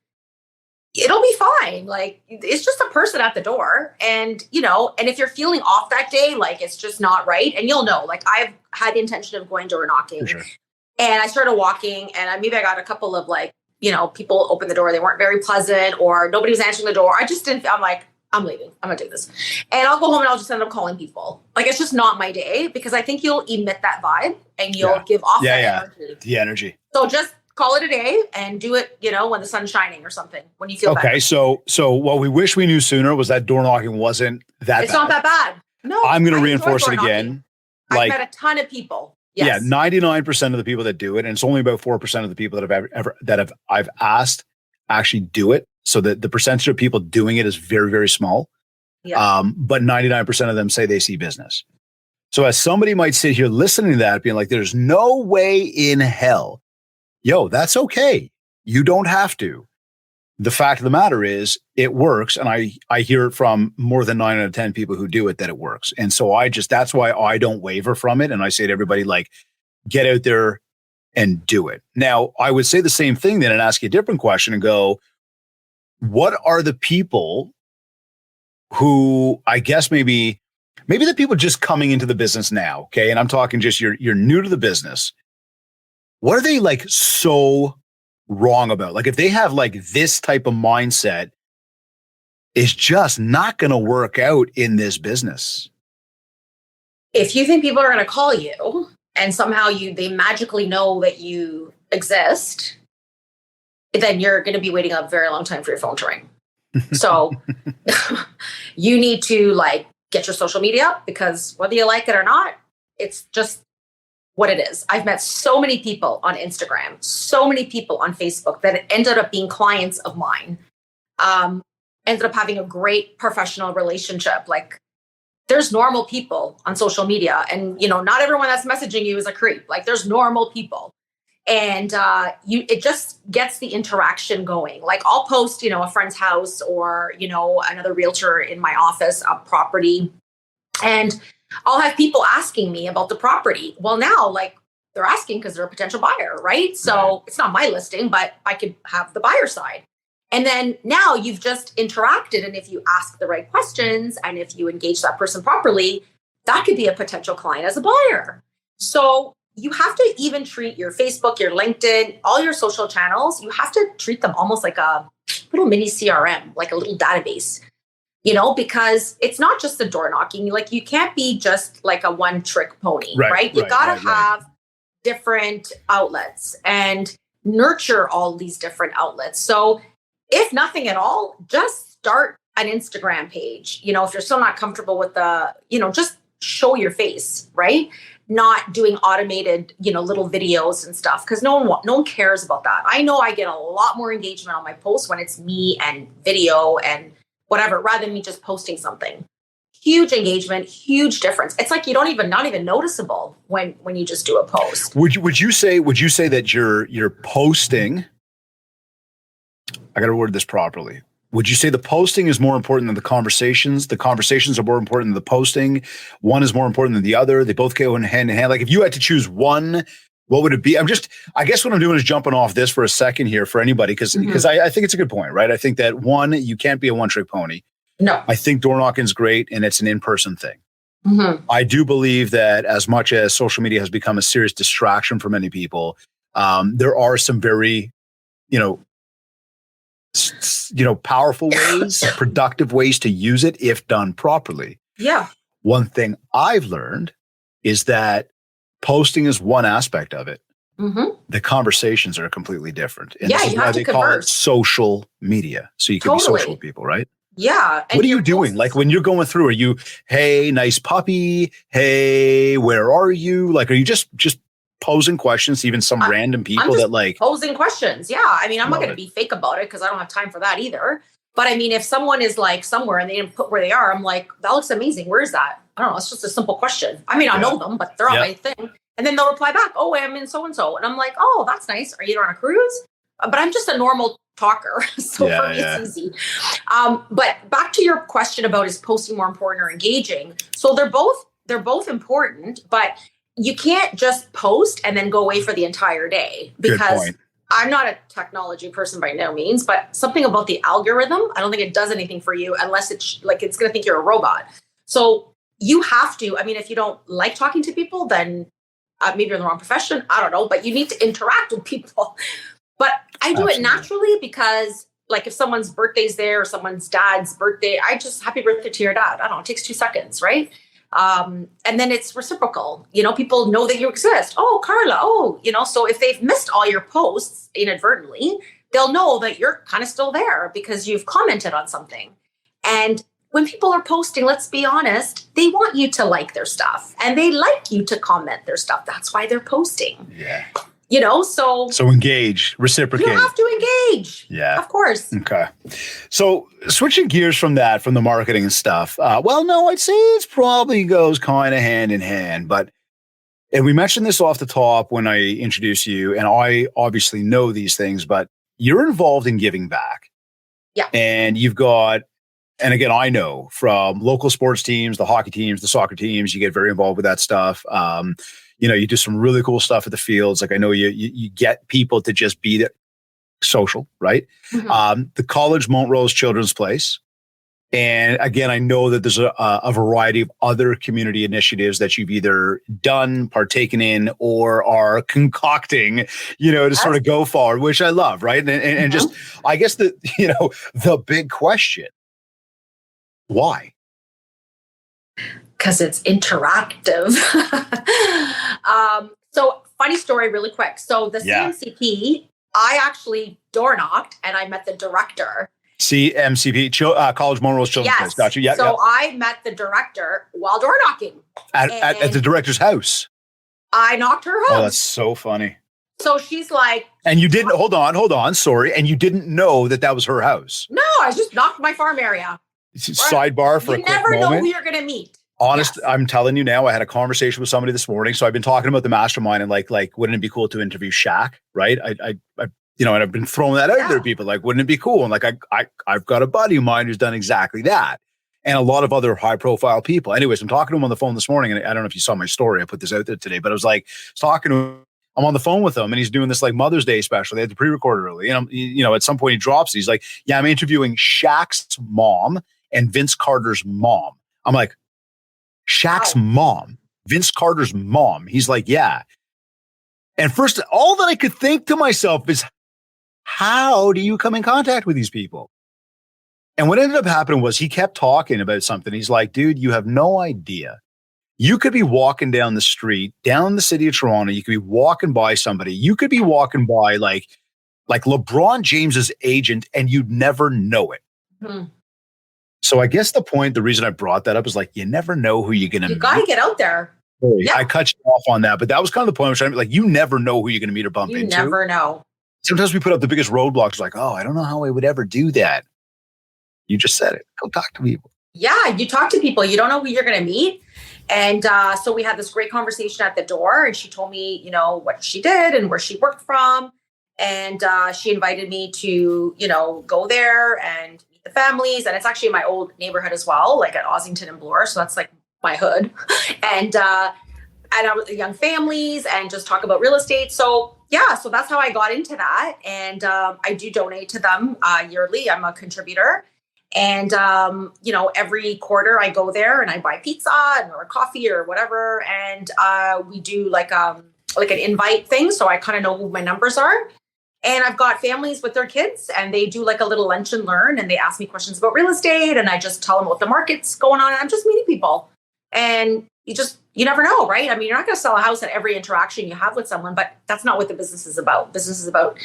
it'll be fine. It's just a person at the door and if you're feeling off that day, it's just not right. And you'll know, I've had the intention of going door knocking and I started walking and maybe I got a couple of people open the door. They weren't very pleasant or nobody was answering the door. I just didn't, I'm like, I'm leaving. I'm going to do this. And I'll go home and I'll just end up calling people. It's just not my day because I think you'll emit that vibe and you'll give off that energy. The energy. So just call it a day and do it, when the sun's shining or something, when you feel better. Okay. So what we wish we knew sooner was that door knocking wasn't that bad. It's not that bad. No. I'm going to reinforce it again. I've met a ton of people. Yes. Yeah. 99% of the people that do it. And it's only about 4% of the people that I've asked actually do it. So that the percentage of people doing it is very, very small. Yeah. But 99% of them say they see business. So as somebody might sit here listening to that, being like, there's no way in hell. Yo, that's okay. You don't have to. The fact of the matter is it works. And I hear it from more than 9 out of 10 people who do it, that it works. And so that's why I don't waver from it. And I say to everybody, get out there and do it. Now, I would say the same thing then and ask you a different question and go, what are the people who I guess maybe the people just coming into the business now, okay? And I'm talking just you're new to the business. What are they so wrong about? If they have this type of mindset, it's just not going to work out in this business. If you think people are going to call you and somehow they magically know that you exist, then you're going to be waiting a very long time for your phone to ring. So you need to like get your social media up, because whether you like it or not, it's just what it is. I've met so many people on Instagram, so many people on Facebook that ended up being clients of mine. Ended up having a great professional relationship. Like, there's normal people on social media, and not everyone that's messaging you is a creep. Like, there's normal people. And it just gets the interaction going. Like, I'll post, a friend's house, or, another realtor in my office, a property, and I'll have people asking me about the property. Well, now, like, they're asking because they're a potential buyer, right? So It's not my listing, but I could have the buyer side. And then now you've just interacted. And if you ask the right questions, and if you engage that person properly, that could be a potential client as a buyer. So you have to even treat your Facebook, your LinkedIn, all your social channels, you have to treat them almost like a little mini CRM, like a little database, because it's not just the door knocking. Like, you can't be just like a one trick pony, right? You got to have different outlets and nurture all these different outlets. So if nothing at all, just start an Instagram page. If you're still not comfortable with just show your face, right? Not doing automated, little videos and stuff, because no one cares about that. I know I get a lot more engagement on my posts when it's me and video and whatever, rather than me just posting something. Huge engagement, huge difference. It's like not even noticeable when you just do a post. Would you say that you're posting? I got to word this properly. Would you say the posting is more important than the conversations? The conversations are more important than the posting. One is more important than the other. They both go hand in hand. Like, if you had to choose one, what would it be? I guess what I'm doing is jumping off this for a second here for anybody, because I think it's a good point, right? I think that you can't be a one-trick pony. No. I think door knocking's great, and it's an in-person thing. Mm-hmm. I do believe that as much as social media has become a serious distraction for many people, there are some very, powerful ways, productive ways to use it if done properly. Yeah. One thing I've learned is that posting is one aspect of it. Mm-hmm. The conversations are completely different. And this is why they call it social media. So you can be social with people, right? Yeah. And what are you doing? Like, when you're going through, are you, hey, nice puppy? Hey, where are you? Like, are you just posing questions to even some random people that like posing questions? Yeah. I mean, I'm not going to be fake about it, because I don't have time for that either. But I mean, if someone is like somewhere and they didn't put where they are, I'm like, that looks amazing. Where is that? I don't know. It's just a simple question. I mean, I know them, but they're on my thing. And then they'll reply back, oh, I'm in so-and-so. And I'm like, oh, that's nice. Are you on a cruise? But I'm just a normal talker. So for me, it's easy. But back to your question about, is posting more important or engaging? So they're both important, but you can't just post and then go away for the entire day, because I'm not a technology person by no means, but something about the algorithm, I don't think it does anything for you unless it's going to think you're a robot. So you have to, I mean, if you don't like talking to people, then maybe you're in the wrong profession. I don't know, but you need to interact with people. But I do it naturally, because like, if someone's birthday's there or someone's dad's birthday, I just happy birthday to your dad. I don't know, it takes 2 seconds, right? And then it's reciprocal. People know that you exist. Oh, Carla. Oh, so if they've missed all your posts inadvertently, they'll know that you're kind of still there because you've commented on something. And when people are posting, let's be honest, they want you to like their stuff, and they like you to comment their stuff. That's why they're posting. Yeah. So engage, reciprocate. You have to engage. Yeah. Of course. Okay. So switching gears from the marketing and stuff. No, I'd say it probably goes kind of hand in hand, and we mentioned this off the top when I introduced you, and I obviously know these things, but you're involved in giving back. Yeah. And you've got, and again, I know from local sports teams, the hockey teams, the soccer teams, you get very involved with that stuff. You do some really cool stuff at the fields. Like, I know you get people to just be social, right? Mm-hmm. The College Montrose Children's Place. And again, I know that there's a variety of other community initiatives that you've either done, partaken in, or are concocting, to sort of go forward, which I love, right? And just, I guess the big question, why? Because it's interactive. So funny story really quick. So the CMCP I actually door knocked and I met the director. CMCP, College Monroe's Children's Place. Got you. Yeah. So I met the director while door knocking. At the director's house. I knocked her house. Oh, that's so funny. So she's like... And you didn't... Hold on. Sorry. And you didn't know that was her house. No, I just knocked my farm area. Sidebar for a quick moment. You never know who you're going to meet. Honest, yes. I'm telling you now, I had a conversation with somebody this morning. So I've been talking about the mastermind and like, wouldn't it be cool to interview Shaq? Right? I and I've been throwing that out there. People like, wouldn't it be cool? And like, I've got a buddy of mine who's done exactly that. And a lot of other high profile people. Anyways, I'm talking to him on the phone this morning. And I don't know if you saw my story. I put this out there today, but I was like, talking to him. I'm on the phone with him and he's doing this like Mother's Day special. They had to pre-record it early. And at some point he drops it. He's like, yeah, I'm interviewing Shaq's mom and Vince Carter's mom. I'm like, Shaq's mom, Vince Carter's mom. He's like, yeah. And first, all that I could think to myself is, how do you come in contact with these people? And what ended up happening was he kept talking about something. He's like, dude, you have no idea. You could be walking down the street, down the city of Toronto. You could be walking by somebody. You could be walking by like LeBron James's agent and you'd never know it. Mm-hmm. So I guess the reason I brought that up is like, you never know who you're going to meet. You got to get out there. Yeah. I cut you off on that, but that was kind of the point. I was trying to be like, you never know who you're going to meet or bump into. You never know. Sometimes we put up the biggest roadblocks like, oh, I don't know how I would ever do that. You just said it. Go talk to people. Yeah, you talk to people. You don't know who you're going to meet. And so we had this great conversation at the door and she told me, what she did and where she worked from. And she invited me to, go there and meet the families. And it's actually in my old neighborhood as well, like at Ossington and Bloor. So that's like my hood. And I was young families and just talk about real estate. So yeah, so that's how I got into that. And I do donate to them yearly. I'm a contributor. And, every quarter I go there and I buy pizza or coffee or whatever. And we do like an invite thing. So I kind of know who my numbers are. And I've got families with their kids and they do like a little lunch and learn. And they ask me questions about real estate. And I just tell them what the market's going on. And I'm just meeting people. And you never know, right? I mean, you're not going to sell a house at every interaction you have with someone, but that's not what the business is about. Business is about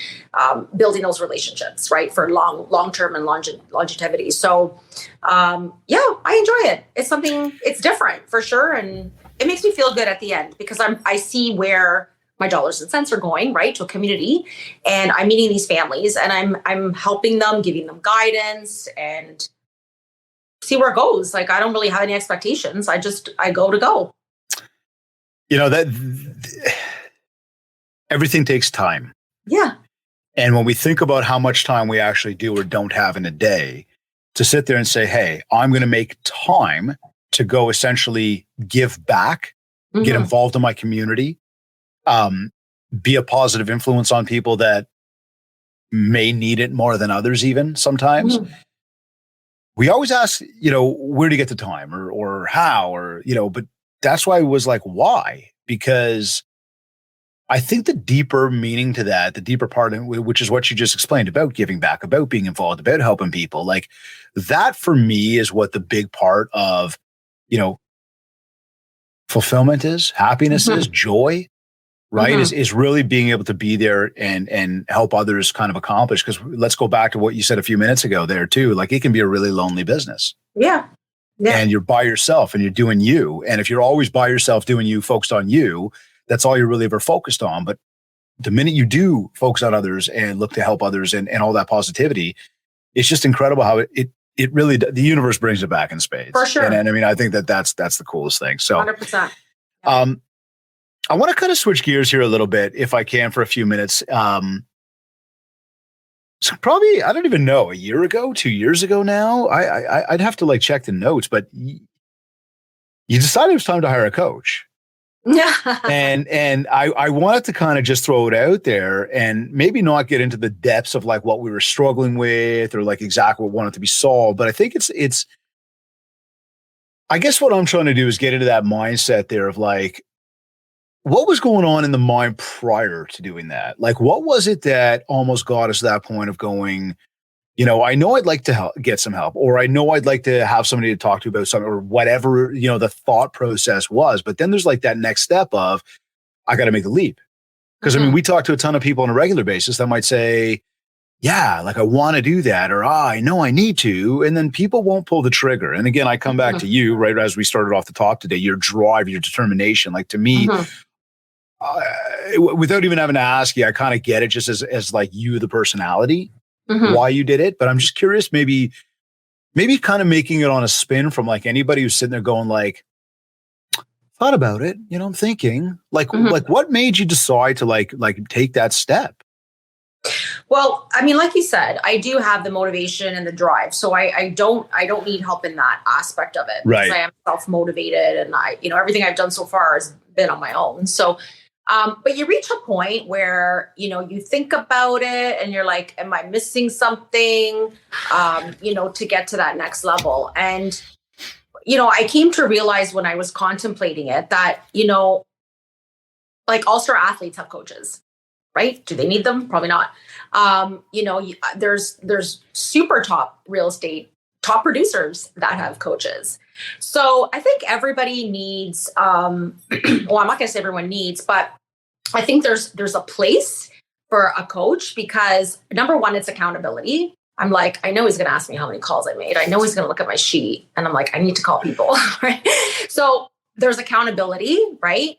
building those relationships, right? For long-term and longevity. So, I enjoy it. It's different for sure. And it makes me feel good at the end because I see where my dollars and cents are going, right? To a community. And I'm meeting these families and I'm helping them, giving them guidance and see where it goes. Like, I don't really have any expectations. I go to go. That everything takes time. Yeah. And when we think about how much time we actually do or don't have in a day, to sit there and say, hey, I'm going to make time to go essentially give back, get involved in my community, be a positive influence on people that may need it more than others even sometimes. We always ask, where do you get the time or how but that's why I was like, why? Because I think the deeper meaning to that, the deeper part, which is what you just explained about giving back, about being involved, about helping people, like that for me is what the big part of, fulfillment is, happiness is, joy, right? Is really being able to be there and help others kind of accomplish. Because let's go back to what you said a few minutes ago there too. Like it can be a really lonely business. Yeah. And you're by yourself and you're doing you. And if you're always by yourself doing you, focused on you, that's all you're really ever focused on. But the minute you do focus on others and look to help others and all that positivity, it's just incredible how it really, the universe brings it back in spades. For sure. And I mean, I think that's the coolest thing. So 100%. Yeah. I want to kind of switch gears here a little bit, if I can, for a few minutes. So probably, I don't even know, a year ago, 2 years ago now, I'd have to check the notes, but you decided it was time to hire a coach. and I wanted to kind of just throw it out there and maybe not get into the depths of what we were struggling with or exactly what wanted to be solved. But I think it's I guess what I'm trying to do is get into that mindset there of what was going on in the mind prior to doing that? What was it that almost got us to that point of going, I know I'd like to get some help, or I know I'd like to have somebody to talk to about something or whatever, the thought process was. But then there's that next step of, I got to make the leap. Because I mean, we talk to a ton of people on a regular basis that might say, yeah, like I want to do that, or I know I need to. And then people won't pull the trigger. And again, I come back to you, right? As we started off the top today, your drive, your determination, like to me, without even having to ask you, I kind of get it just as like you, the personality, why you did it. But I'm just curious, maybe kind of making it on a spin from like anybody who's sitting there going like, thought about it, you know, I'm thinking like what made you decide to like take that step? Well, I mean, like you said, I do have the motivation and the drive. So I don't need help in that aspect of it. Right. Because I am self-motivated and everything I've done so far has been on my own. So, but you reach a point where, you think about it and you're like, am I missing something, to get to that next level? And, I came to realize when I was contemplating it that, like all-star athletes have coaches. Right? Do they need them? Probably not. There's super top real estate, top producers that have coaches. So I think everybody needs, well, I'm not going to say everyone needs, but I think there's a place for a coach because number one, it's accountability. I'm like, I know he's going to ask me how many calls I made. I know he's going to look at my sheet and I'm like, I need to call people. Right? So there's accountability, right?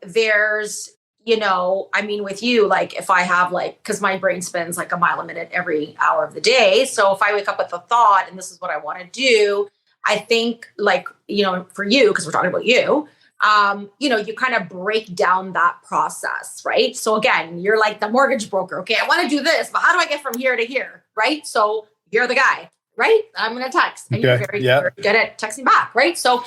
There's, with you, like if I have because my brain spins like a mile a minute every hour of the day. So if I wake up with a thought and this is what I want to do, I think for you, because we're talking about you, you kind of break down that process, right? So again, you're like the mortgage broker. Okay, I want to do this, but how do I get from here to here, right? So you're the guy, right? I'm going to text and you're very good at texting back, right? So,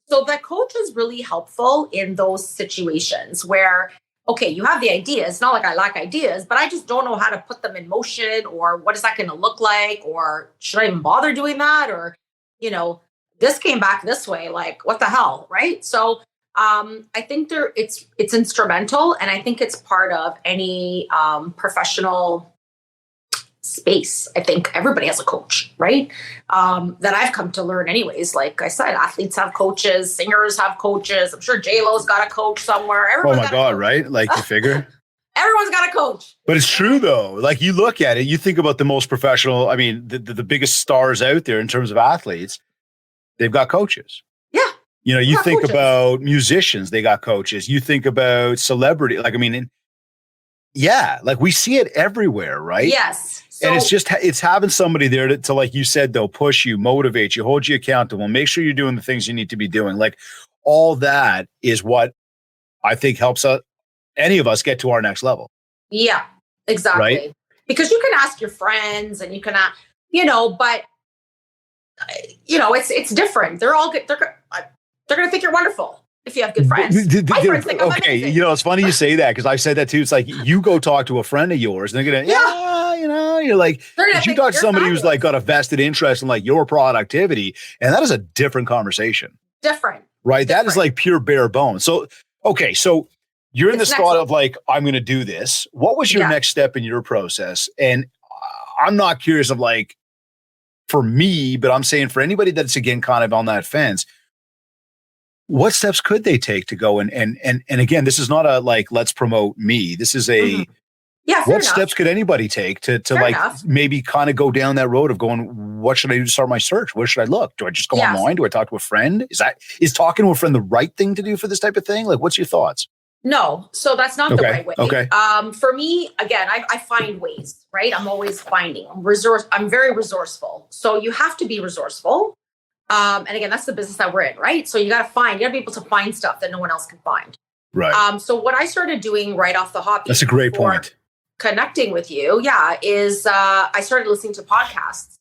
so the coach is really helpful in those situations where, okay, you have the ideas. It's not like I lack ideas, but I just don't know how to put them in motion or what is that going to look like? Or should I even bother doing that? Or, this came back this way, like what the hell, right? So I think it's instrumental. And I think it's part of any professional space. I think everybody has a coach, right? That I've come to learn anyways. Like I said, athletes have coaches, singers have coaches. I'm sure J-Lo's got a coach somewhere. Oh my God, right? Like you figure. Everyone's got a coach. But it's true though. Like you look at it, you think about the most professional, I mean, the biggest stars out there in terms of athletes, they've got coaches. Yeah. You think coaches. About musicians, they got coaches. You think about celebrity, like we see it everywhere, right? Yes. So, and it's having somebody there to, like you said, though, push you, motivate you, hold you accountable, make sure you're doing the things you need to be doing. Like all that is what I think helps any of us get to our next level. Yeah, exactly. Right? Because you can ask your friends and you can, but it's different. They're all good. They're going to think you're wonderful. If you have good friends. My friends think I'm amazing. It's funny you say that because I've said that too. It's like you go talk to a friend of yours and they're going to, you're like, but you talk to somebody who's like got a vested interest in like your productivity. And that is a different conversation. Different. Right. That is like pure bare bones. So, okay. So you're in this thought of like, I'm going to do this. What was your next step in your process? And I'm not curious of like, for me, but I'm saying for anybody that's again, kind of on that fence, what steps could they take to go and again, this is not a like, let's promote me. This is a, what steps could anybody take to like maybe kind of go down that road of going, what should I do to start my search? Where should I look? Do I just go online? Do I talk to a friend? Is talking to a friend the right thing to do for this type of thing? Like, what's your thoughts? No, so that's not the right way. Okay. For me, again, I find ways, right? I'm always finding. I'm very resourceful. So you have to be resourceful. And again, that's the business that we're in, right? So you got to be able to find stuff that no one else can find. Right. So what I started doing right off the hop. That's a great point. Connecting with you. is I started listening to podcasts.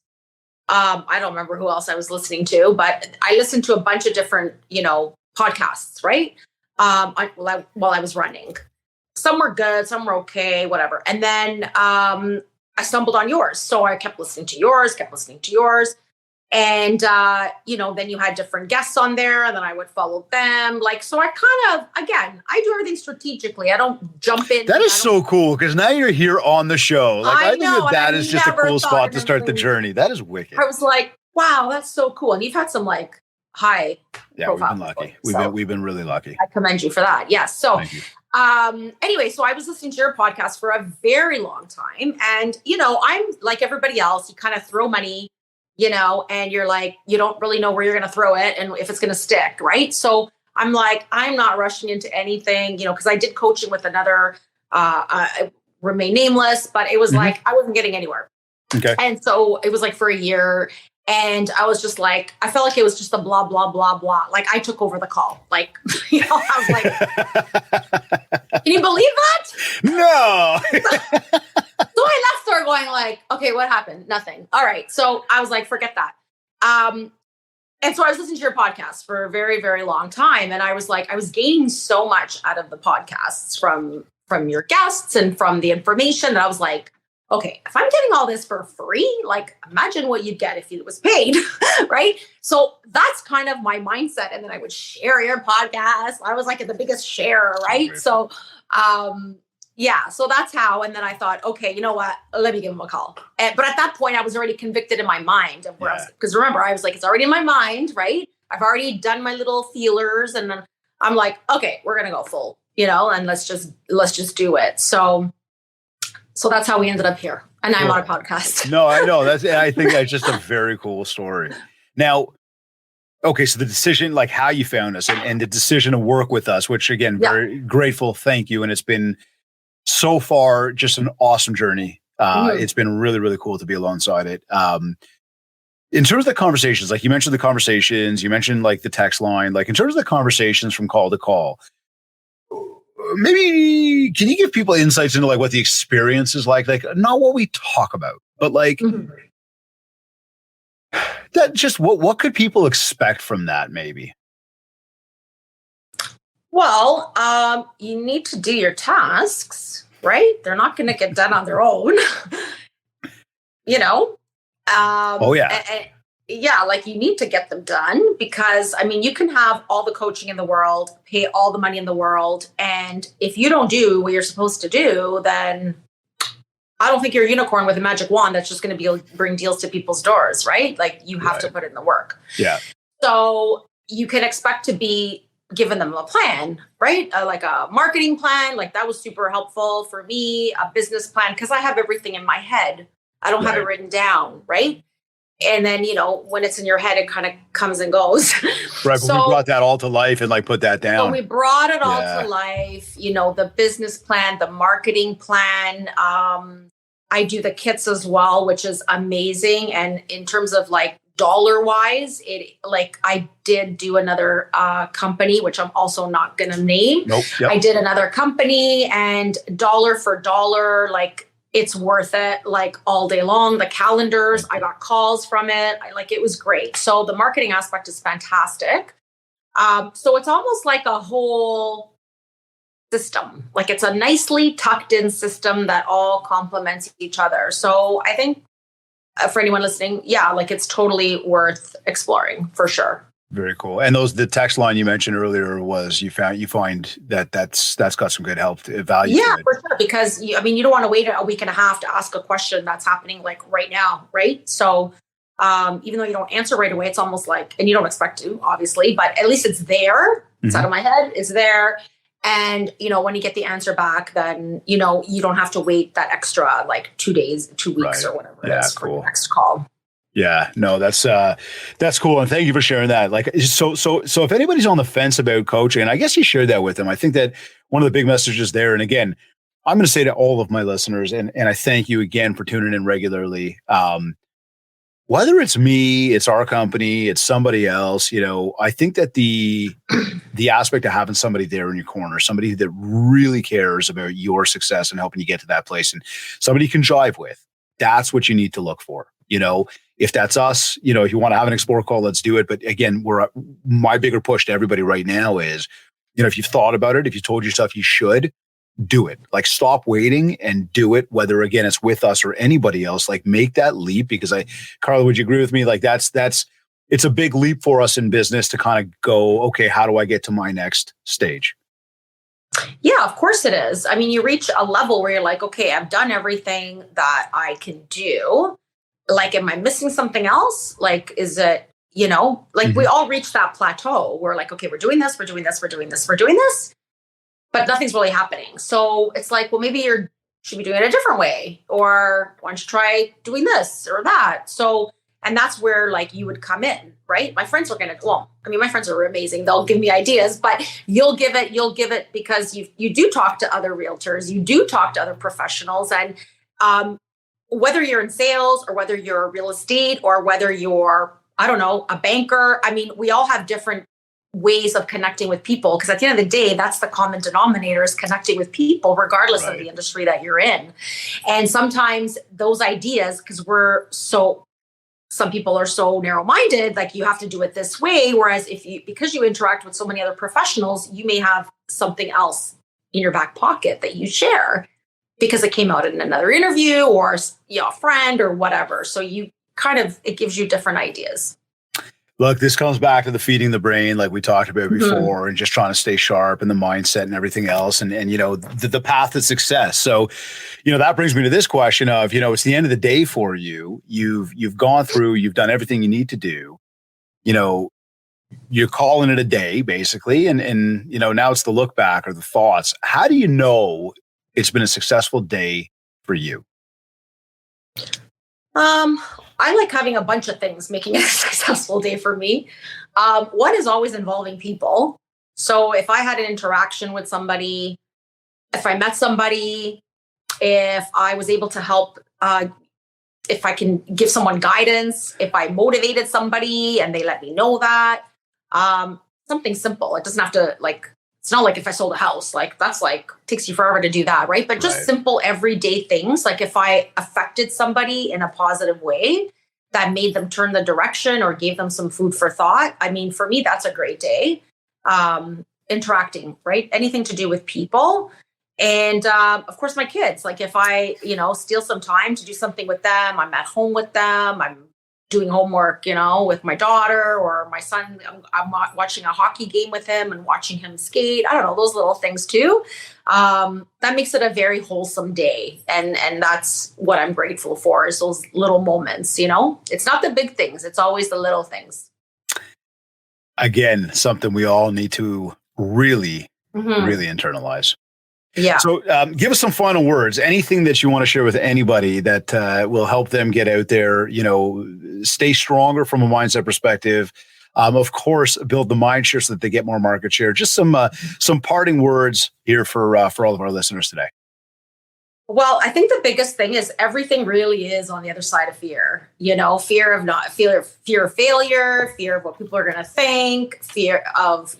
I don't remember who else I was listening to, but I listened to a bunch of different, podcasts, right? While I was running. Some were good, some were okay, whatever. And then I stumbled on yours. So I kept listening to yours. And, then you had different guests on there and then I would follow them. So I kind of, again, I do everything strategically. I don't jump in. That is so cool because now you're here on the show. I think that is just a cool spot to start the journey. That is wicked. I was like, wow, that's so cool. And you've had some high Yeah, we've profile. been lucky. So We've been really lucky. I commend you for that. Yes. So, Thank you. anyway, so I was listening to your podcast for a very long time. And, I'm like everybody else, you kind of throw money, and you're like, you don't really know where you're going to throw it and if it's going to stick. Right. So I'm like, I'm not rushing into anything, because I did coaching with another, remain nameless, but it was like, I wasn't getting anywhere. Okay. And so it was like for a year. And I was just like, I felt like it was just a blah, blah, blah, blah. Like I took over the call. Like, I was like, can you believe that? No. So I left there going like, okay, what happened? Nothing. All right. So I was like, forget that. And so I was listening to your podcast for a very, very long time. And I was like, I was gaining so much out of the podcasts from your guests and from the information that I was like, okay, if I'm getting all this for free, like imagine what you'd get if it was paid, right? So that's kind of my mindset. And then I would share your podcast. I was like the biggest sharer, right? Okay. So, so that's how. And then I thought, okay, you know what? Let me give him a call. But at that point, I was already convicted in my mind of where I was, because remember, I was like, it's already in my mind, right? I've already done my little feelers, and then I'm like, okay, we're gonna go full, and let's just do it. So that's how we ended up here. And I'm on a podcast. No, I know. I think that's just a very cool story. Now, okay, so the decision, like how you found us and the decision to work with us, which again, very grateful. Thank you. And it's been so far just an awesome journey. It's been really, really cool to be alongside it. In terms of the conversations, like you mentioned the conversations, you mentioned like the text line, like in terms of the conversations from call to call, maybe can you give people insights into like what the experience is like not what we talk about, but like that just what could people expect from that maybe? Well, you need to do your tasks, right? They're not going to get done on their own, Oh yeah. Like you need to get them done because you can have all the coaching in the world, pay all the money in the world. And if you don't do what you're supposed to do, then I don't think you're a unicorn with a magic wand that's just going to bring deals to people's doors, right? Like you have to put in the work. Yeah. So you can expect to be giving them a plan, right? Like a marketing plan, like that was super helpful for me, a business plan, because I have everything in my head. I don't have it written down, right? And then, when it's in your head, it kind of comes and goes. Right. But we brought that all to life and like put that down. So we brought it all to life, the business plan, the marketing plan. I do the kits as well, which is amazing. And in terms of like dollar wise, I did do another company, which I'm also not going to name. Nope. Yep. I did another company and dollar for dollar, like, it's worth it, like all day long. The calendars, I got calls from it. It was great. So the marketing aspect is fantastic. So it's almost like a whole system. Like it's a nicely tucked in system that all complements each other. So I think for anyone listening, it's totally worth exploring for sure. Very cool. And the text line you mentioned earlier was you find that's got some good help value. Yeah, to it. for sure. Because you don't want to wait a week and a half to ask a question that's happening like right now, right? So even though you don't answer right away, it's almost like, and you don't expect to, obviously, but at least it's there. It's out of my head. It's there. And when you get the answer back, then you don't have to wait that extra like 2 days, 2 weeks, or whatever it is for your next call. Yeah, no, that's cool. And thank you for sharing that. Like, so if anybody's on the fence about coaching, and I guess you shared that with them, I think that one of the big messages there, and again, I'm going to say to all of my listeners, and I thank you again for tuning in regularly. Whether it's me, it's our company, it's somebody else, I think that the aspect of having somebody there in your corner, somebody that really cares about your success and helping you get to that place, and somebody you can jive with, that's what you need to look for. If that's us, if you want to have an explore call, let's do it. But again, my bigger push to everybody right now is, if you've thought about it, if you told yourself you should, do it. Like stop waiting and do it. Whether again, it's with us or anybody else, like make that leap because Carla, would you agree with me? Like it's a big leap for us in business to kind of go, okay, how do I get to my next stage? Yeah, of course it is. You reach a level where you're like, okay, I've done everything that I can do. Like, am I missing something else? Like, is it, we all reach that plateau. We're like, okay, we're doing this, we're doing this, we're doing this, we're doing this, but nothing's really happening. So it's like, well, maybe you should be doing it a different way, or why don't you try doing this or that? So, and that's where like you would come in, right? My friends are my friends are amazing. They'll give me ideas, but you'll give it because you do talk to other realtors, you do talk to other professionals, and whether you're in sales or whether you're real estate or whether you're, I don't know, a banker. I mean, we all have different ways of connecting with people, because at the end of the day, that's the common denominator, is connecting with people, regardless of the industry that you're in. And sometimes those ideas, because some people are so narrow-minded, like you have to do it this way. Whereas because you interact with so many other professionals, you may have something else in your back pocket that you share because it came out in another interview or a friend or whatever. So it gives you different ideas. Look, this comes back to the feeding the brain, like we talked about before, and just trying to stay sharp and the mindset and everything else, and the path to success. So, that brings me to this question of, it's the end of the day for you. You've gone through, you've done everything you need to do. You're calling it a day, basically, and now it's the look back or the thoughts. How do you know it's been a successful day for you? I like having a bunch of things making it a successful day for me. One is always involving people. So if I had an interaction with somebody, if I met somebody, if I was able to help, if I can give someone guidance, if I motivated somebody and they let me know that, something simple. It doesn't have to it's not like if I sold a house, that's takes you forever to do that, right? But just simple everyday things. Like if I affected somebody in a positive way that made them turn the direction or gave them some food for thought. I mean, for me, that's a great day. Interacting, right? Anything to do with people. And of course, my kids, like if I, steal some time to do something with them, I'm at home with them, I'm doing homework, with my daughter or my son. I'm watching a hockey game with him and watching him skate. I don't know, those little things too. That makes it a very wholesome day. And that's what I'm grateful for, is those little moments, It's not the big things. It's always the little things. Again, something we all need to really internalize. Yeah. So give us some final words, anything that you want to share with anybody that will help them get out there, stay stronger from a mindset perspective. Of course, build the mind share so that they get more market share. Just some parting words here for all of our listeners today. Well, I think the biggest thing is everything really is on the other side of fear. Fear of failure, fear of what people are going to think, fear of,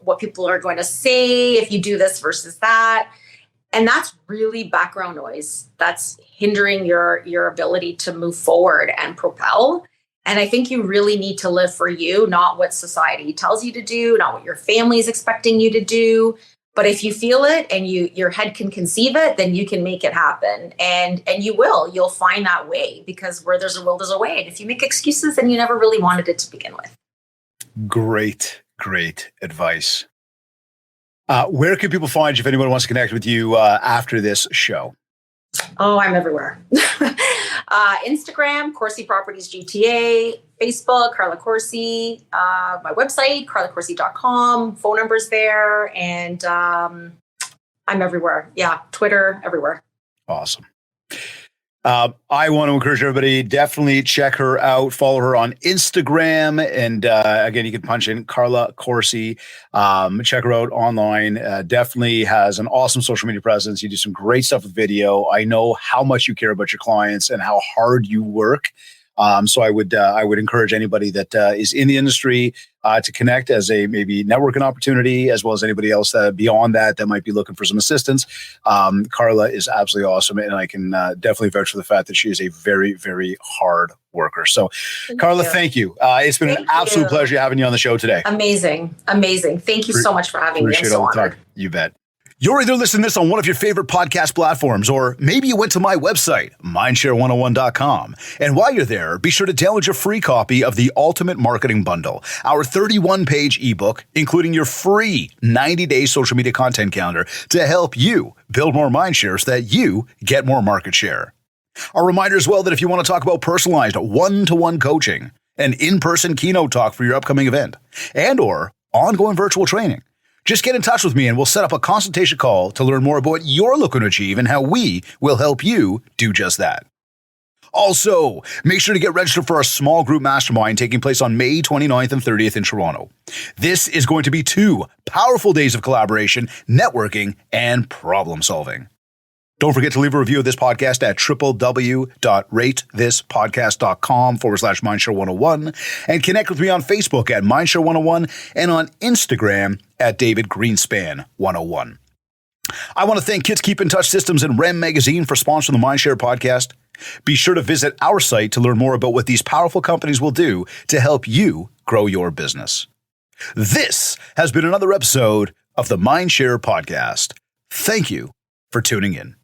what people are going to say if you do this versus that. And that's really background noise. That's hindering your ability to move forward and propel. And I think you really need to live for you, not what society tells you to do, not what your family is expecting you to do. But if you feel it and your head can conceive it, then you can make it happen. And you'll find that way, because where there's a will, there's a way. And if you make excuses, then you never really wanted it to begin with. Great advice. Where can people find you if anyone wants to connect with you after this show? Oh, I'm everywhere. Instagram, Corsi Properties GTA, Facebook, Carla Corsi, my website, carlacorsi.com, phone number's there, and I'm everywhere. Yeah, Twitter, everywhere. Awesome. I want to encourage everybody, definitely check her out, follow her on Instagram. And again, you can punch in Carla Corsi, check her out online. Definitely has an awesome social media presence. You do some great stuff with video. I know how much you care about your clients and how hard you work. So I would encourage anybody that is in the industry to connect as a maybe networking opportunity, as well as anybody else beyond that might be looking for some assistance. Carla is absolutely awesome, and I can definitely vouch for the fact that she is a very, very hard worker. So, Carla, thank you. It's been an absolute pleasure having you on the show today. Amazing. Thank you so much for having me. I'm so honored. You bet. You're either listening to this on one of your favorite podcast platforms, or maybe you went to my website, mindshare101.com. And while you're there, be sure to download your free copy of the Ultimate Marketing Bundle, our 31-page ebook, including your free 90-day social media content calendar to help you build more mindshare so that you get more market share. A reminder as well that if you want to talk about personalized one-to-one coaching an in-person keynote talk for your upcoming event, and or ongoing virtual training. Just get in touch with me and we'll set up a consultation call to learn more about what you're looking to achieve and how we will help you do just that. Also, make sure to get registered for our small group mastermind taking place on May 29th and 30th in Toronto. This is going to be 2 powerful days of collaboration, networking, and problem solving. Don't forget to leave a review of this podcast at www.ratethispodcast.com/Mindshare101 and connect with me on Facebook at Mindshare101 and on Instagram at David Greenspan 101. I want to thank Kids Keep in Touch Systems and REM Magazine for sponsoring the Mindshare podcast. Be sure to visit our site to learn more about what these powerful companies will do to help you grow your business. This has been another episode of the Mindshare podcast. Thank you for tuning in.